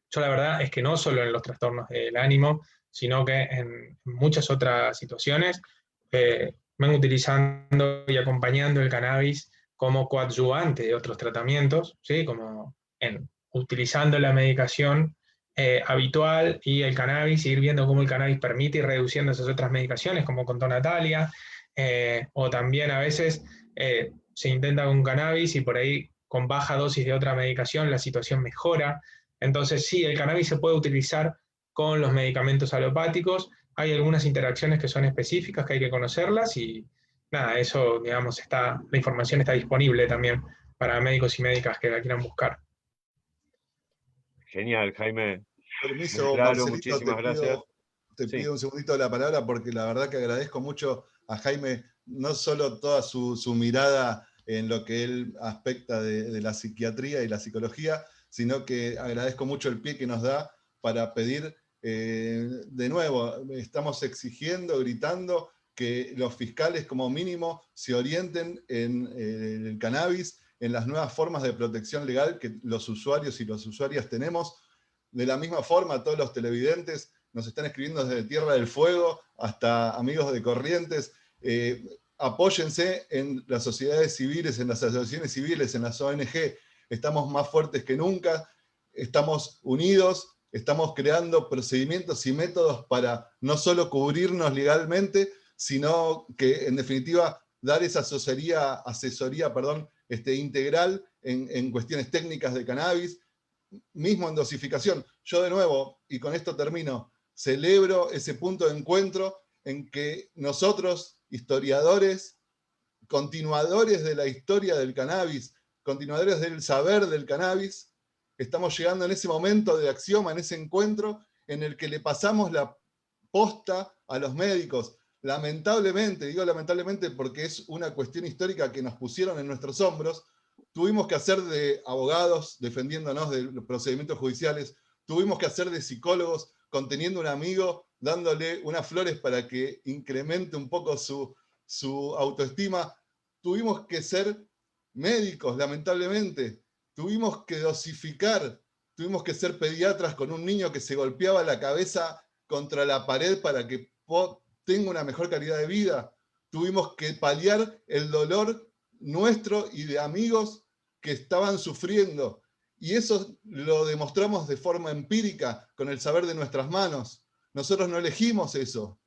G: Yo la verdad es que no solo en los trastornos del ánimo, sino que en muchas otras situaciones van utilizando y acompañando el cannabis como coadyuvante de otros tratamientos, ¿sí? Como utilizando la medicación habitual y el cannabis, ir viendo cómo el cannabis permite ir reduciendo esas otras medicaciones, como contó Natalia, o también a veces se intenta con cannabis y por ahí con baja dosis de otra medicación la situación mejora. Entonces sí, el cannabis se puede utilizar con los medicamentos alopáticos. Hay algunas interacciones que son específicas que hay que conocerlas y nada, eso, digamos, la información está disponible también para médicos y médicas que la quieran buscar.
D: Genial, Jaime. Muy
C: Permiso,
D: claro,
C: Marcelito,
D: muchísimas gracias.
C: te
D: Sí.
C: pido un segundito de la palabra porque la verdad que agradezco mucho a Jaime, no solo toda su mirada en lo que él aspecta de la psiquiatría y la psicología, sino que agradezco mucho el pie que nos da para pedir, de nuevo, estamos exigiendo, gritando, que los fiscales como mínimo se orienten en el cannabis, en las nuevas formas de protección legal que los usuarios y las usuarias tenemos. De la misma forma, todos los televidentes nos están escribiendo desde Tierra del Fuego hasta amigos de Corrientes. Apóyense en las sociedades civiles, en las asociaciones civiles, en las ONG. Estamos más fuertes que nunca, estamos unidos, estamos creando procedimientos y métodos para no solo cubrirnos legalmente, sino que en definitiva dar esa asesoría integral en cuestiones técnicas de cannabis, mismo en dosificación. Yo de nuevo, y con esto termino, celebro ese punto de encuentro en que nosotros, historiadores, continuadores de la historia del cannabis, continuadores del saber del cannabis, estamos llegando en ese momento de axioma, en ese encuentro en el que le pasamos la posta a los médicos. Lamentablemente, digo lamentablemente porque es una cuestión histórica que nos pusieron en nuestros hombros, tuvimos que hacer de abogados defendiéndonos de los procedimientos judiciales, tuvimos que hacer de psicólogos conteniendo a un amigo, dándole unas flores para que incremente un poco su autoestima. Tuvimos que ser médicos, lamentablemente. Tuvimos que dosificar, tuvimos que ser pediatras con un niño que se golpeaba la cabeza contra la pared para que tenga una mejor calidad de vida. Tuvimos que paliar el dolor nuestro y de amigos que estaban sufriendo. Y eso lo demostramos de forma empírica, con el saber de nuestras manos. Nosotros no elegimos eso.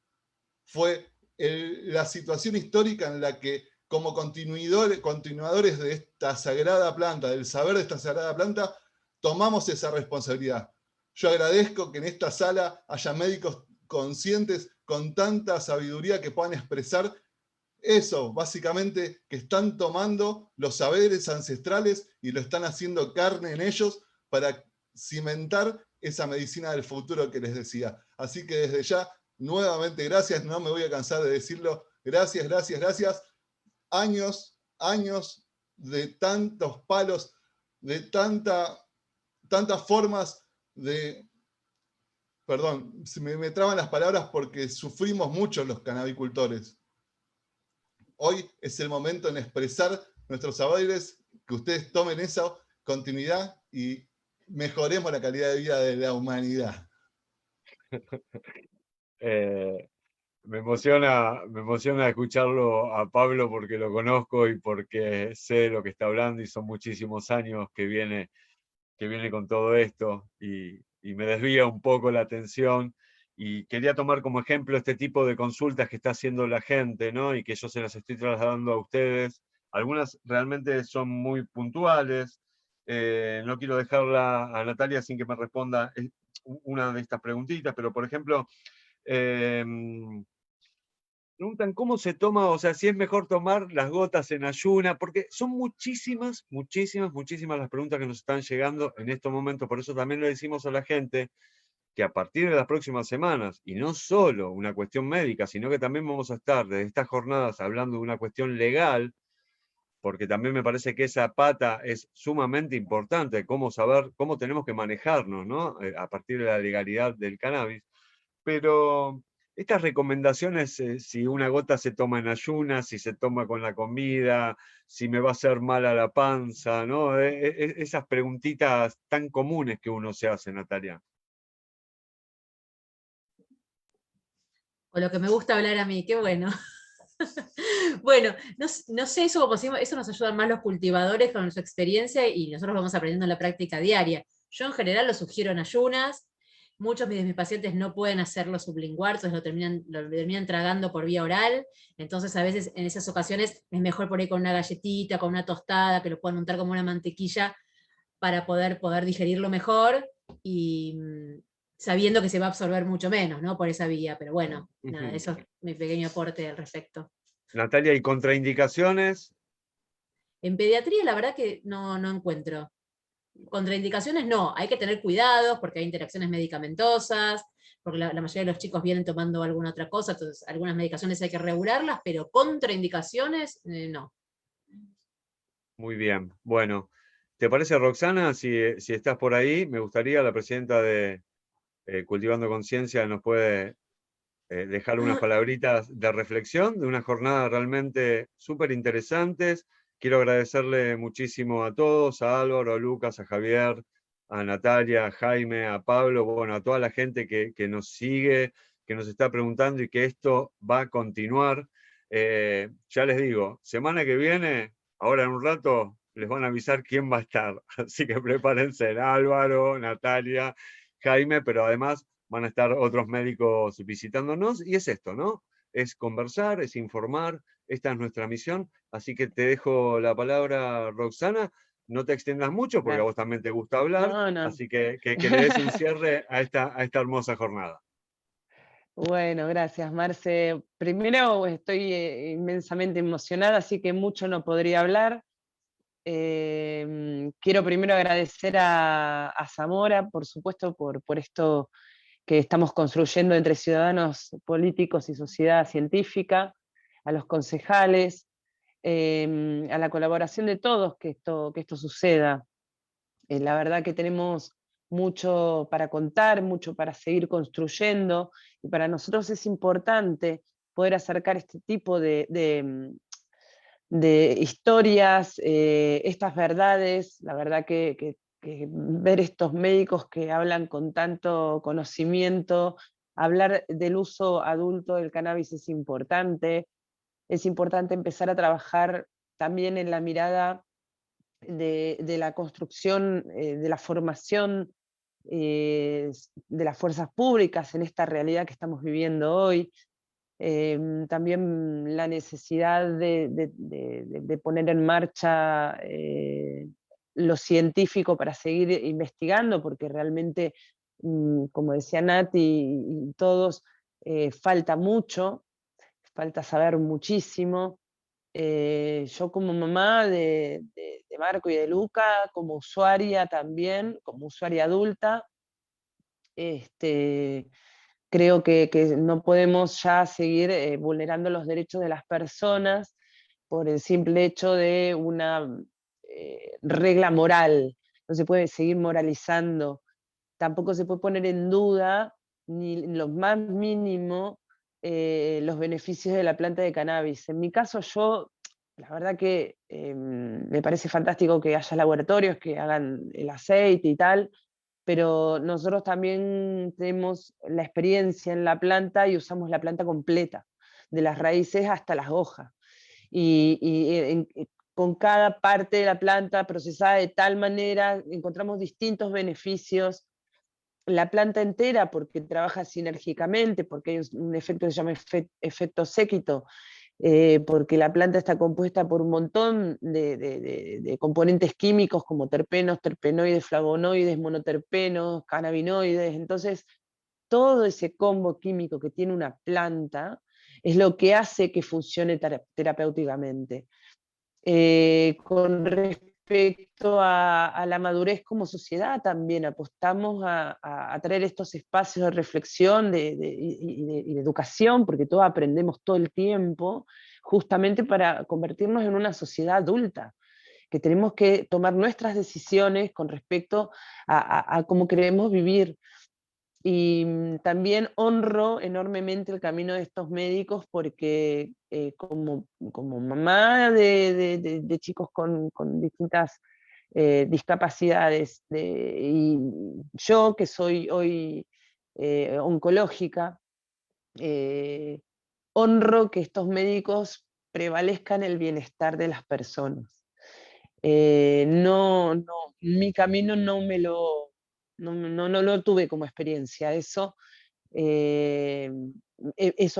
C: Fue la situación histórica en la que, como continuadores de esta sagrada planta, del saber de esta sagrada planta, tomamos esa responsabilidad. Yo agradezco que en esta sala haya médicos conscientes con tanta sabiduría que puedan expresar eso, básicamente, que están tomando los saberes ancestrales y lo están haciendo carne en ellos para cimentar esa medicina del futuro que les decía. Así que desde ya, nuevamente gracias, no me voy a cansar de decirlo, gracias, gracias, gracias. Años de tantos palos, de tantas formas de... Perdón, me traban las palabras porque sufrimos mucho los cannabicultores. Hoy es el momento en expresar nuestros saberes, que ustedes tomen esa continuidad y mejoremos la calidad de vida de la humanidad.
D: Me emociona escucharlo a Pablo porque lo conozco y porque sé lo que está hablando y son muchísimos años que viene con todo esto y me desvía un poco la atención. Y quería tomar como ejemplo este tipo de consultas que está haciendo la gente, ¿no? Y que yo se las estoy trasladando a ustedes. Algunas realmente son muy puntuales. No quiero dejarla a Natalia sin que me responda una de estas preguntitas, pero por ejemplo, preguntan cómo se toma, o sea, si es mejor tomar las gotas en ayuna, porque son muchísimas las preguntas que nos están llegando en estos momentos. Por eso también le decimos a la gente que a partir de las próximas semanas, y no solo una cuestión médica, sino que también vamos a estar desde estas jornadas hablando de una cuestión legal, porque también me parece que esa pata es sumamente importante, cómo saber, cómo tenemos que manejarnos, ¿no? A partir de la legalidad del cannabis. Pero estas recomendaciones, si una gota se toma en ayunas, si se toma con la comida, si me va a hacer mal a la panza, ¿no? Esas preguntitas tan comunes que uno se hace, Natalia.
F: O lo que me gusta hablar a mí, qué bueno. Bueno, no sé, eso, como decimos, eso nos ayudan más los cultivadores con su experiencia y nosotros vamos aprendiendo en la práctica diaria. Yo en general lo sugiero en ayunas, muchos de mis pacientes no pueden hacerlo sublingual, entonces lo terminan tragando por vía oral, entonces a veces en esas ocasiones es mejor por ahí con una galletita, con una tostada, que lo puedan untar como una mantequilla para poder digerirlo mejor y sabiendo que se va a absorber mucho menos, ¿no? Por esa vía, pero bueno, nada, eso es mi pequeño aporte al respecto.
D: Natalia, ¿y contraindicaciones?
F: En pediatría la verdad que no encuentro. Contraindicaciones no, hay que tener cuidados porque hay interacciones medicamentosas, porque la mayoría de los chicos vienen tomando alguna otra cosa, entonces algunas medicaciones hay que regularlas, pero contraindicaciones no.
D: Muy bien, bueno. ¿Te parece, Roxana, si estás por ahí? Me gustaría, la presidenta de Cultivando Conciencia nos puede dejar unas palabritas de reflexión de una jornada realmente súper interesantes. Quiero agradecerle muchísimo a todos, a Álvaro, a Lucas, a Javier, a Natalia, a Jaime, a Pablo, bueno, a toda la gente que nos sigue, que nos está preguntando y que esto va a continuar. Ya les digo, semana que viene, ahora en un rato, les van a avisar quién va a estar. Así que prepárense, Álvaro, Natalia, Jaime, pero además van a estar otros médicos visitándonos, y es esto, ¿no? Es conversar, es informar, esta es nuestra misión, así que te dejo la palabra, Roxana, no te extiendas mucho, porque a vos también te gusta hablar,
J: No.
D: así que le des un cierre a esta hermosa jornada.
J: Bueno, gracias, Marce. Primero, estoy inmensamente emocionada, así que mucho no podría hablar. Quiero primero agradecer a Zamora, por supuesto, por esto que estamos construyendo entre ciudadanos, políticos y sociedad científica, a los concejales, a la colaboración de todos que esto suceda. La verdad que tenemos mucho para contar, mucho para seguir construyendo, y para nosotros es importante poder acercar este tipo de historias, estas verdades, la verdad que ver estos médicos que hablan con tanto conocimiento, hablar del uso adulto del cannabis es importante empezar a trabajar también en la mirada de la construcción, de la formación de las fuerzas públicas en esta realidad que estamos viviendo hoy. También la necesidad de poner en marcha lo científico para seguir investigando, porque realmente, como decía Nati y todos, falta mucho, falta saber muchísimo. Yo como mamá de Marco y de Luca, como usuaria también, como usuaria adulta, creo que no podemos ya seguir vulnerando los derechos de las personas por el simple hecho de una regla moral. No se puede seguir moralizando. Tampoco se puede poner en duda ni en lo más mínimo los beneficios de la planta de cannabis. En mi caso, la verdad que me parece fantástico que haya laboratorios que hagan el aceite y tal, pero nosotros también tenemos la experiencia en la planta y usamos la planta completa, de las raíces hasta las hojas. Con cada parte de la planta procesada de tal manera encontramos distintos beneficios. La planta entera, porque trabaja sinérgicamente, porque hay un efecto que se llama efecto séquito, porque la planta está compuesta por un montón de componentes químicos como terpenos, terpenoides, flavonoides, monoterpenos, cannabinoides. Entonces, todo ese combo químico que tiene una planta es lo que hace que funcione terapéuticamente. Con respecto a la madurez como sociedad, también apostamos a traer estos espacios de reflexión y de educación, porque todos aprendemos todo el tiempo, justamente para convertirnos en una sociedad adulta, que tenemos que tomar nuestras decisiones con respecto a cómo queremos vivir. Y también honro enormemente el camino de estos médicos porque como mamá de chicos con distintas discapacidades, y yo que soy hoy oncológica, honro que estos médicos prevalezcan el bienestar de las personas. Mi camino no lo tuve como experiencia. Eso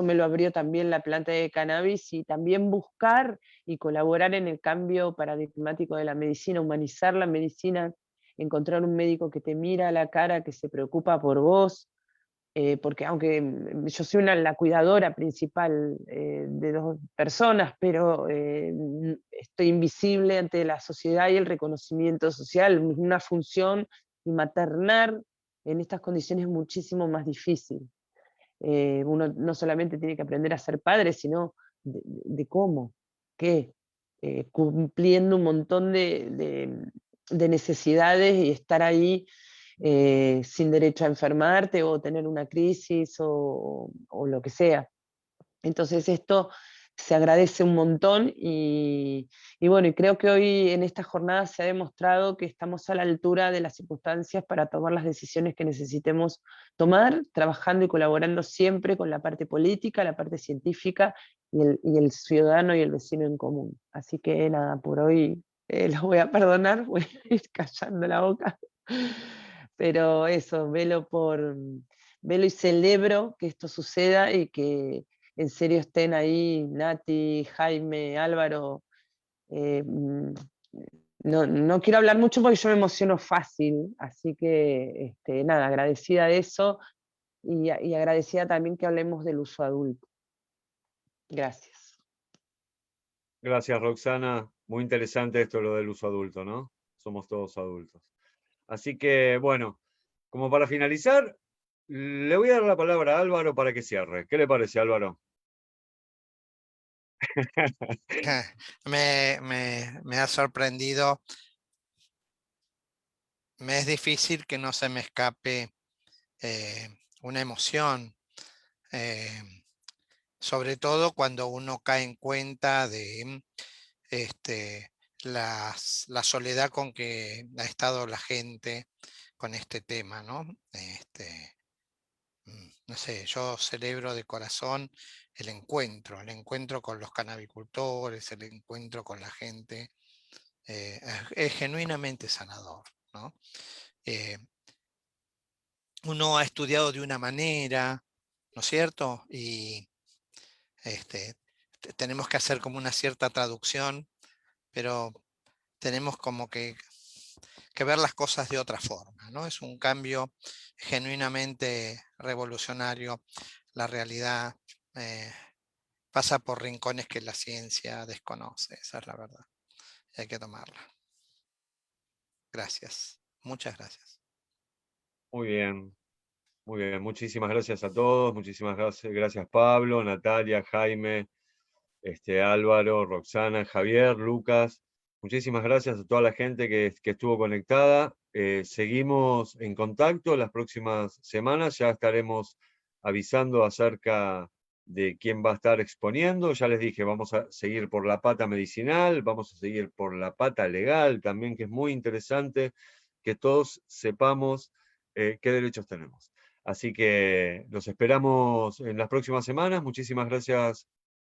J: me lo abrió también la planta de cannabis, y también buscar y colaborar en el cambio paradigmático de la medicina, humanizar la medicina, encontrar un médico que te mira a la cara, que se preocupa por vos, porque aunque yo soy la cuidadora principal de 2 personas, pero estoy invisible ante la sociedad y el reconocimiento social, una función, y maternar en estas condiciones es muchísimo más difícil. Uno no solamente tiene que aprender a ser padre, sino de cómo, qué, cumpliendo un montón de necesidades, y estar ahí sin derecho a enfermarte o tener una crisis o lo que sea. Entonces esto se agradece un montón, y bueno, y creo que hoy en esta jornada se ha demostrado que estamos a la altura de las circunstancias para tomar las decisiones que necesitemos tomar, trabajando y colaborando siempre con la parte política, la parte científica y el ciudadano y el vecino en común. Así que nada, por hoy los voy a perdonar, voy a ir callando la boca. Pero eso, velo y celebro que esto suceda, y que en serio estén ahí Nati, Jaime, Álvaro. No quiero hablar mucho porque yo me emociono fácil, así que nada, agradecida de eso, y agradecida también que hablemos del uso adulto. Gracias.
D: Gracias, Roxana. Muy interesante esto lo del uso adulto, ¿no? Somos todos adultos. Así que, bueno, como para finalizar, le voy a dar la palabra a Álvaro para que cierre. ¿Qué le parece, Álvaro?
E: Me ha sorprendido. Me es difícil que no se me escape una emoción, sobre todo cuando uno cae en cuenta de la soledad con que ha estado la gente con este tema, ¿no? No sé, yo celebro de corazón el encuentro con los canabicultores, el encuentro con la gente, es genuinamente sanador, ¿no? Uno ha estudiado de una manera, ¿no es cierto? Y tenemos que hacer como una cierta traducción, pero tenemos como que ver las cosas de otra forma, ¿no? Es un cambio genuinamente revolucionario. La realidad pasa por rincones que la ciencia desconoce, esa es la verdad. Hay que tomarla. Gracias, muchas gracias.
D: Muy bien, muy bien. Muchísimas gracias a todos. Muchísimas gracias Pablo, Natalia, Jaime, Álvaro, Roxana, Javier, Lucas. Muchísimas gracias a toda la gente que estuvo conectada. Seguimos en contacto las próximas semanas. Ya estaremos avisando acerca de quién va a estar exponiendo. Ya les dije, vamos a seguir por la pata medicinal, vamos a seguir por la pata legal también, que es muy interesante que todos sepamos qué derechos tenemos. Así que los esperamos en las próximas semanas. Muchísimas gracias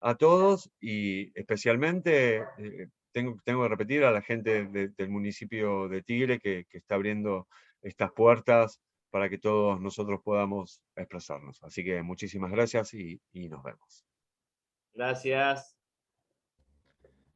D: a todos, y especialmente tengo que repetir a la gente del municipio de Tigre que está abriendo estas puertas para que todos nosotros podamos expresarnos. Así que muchísimas gracias y nos vemos.
H: Gracias.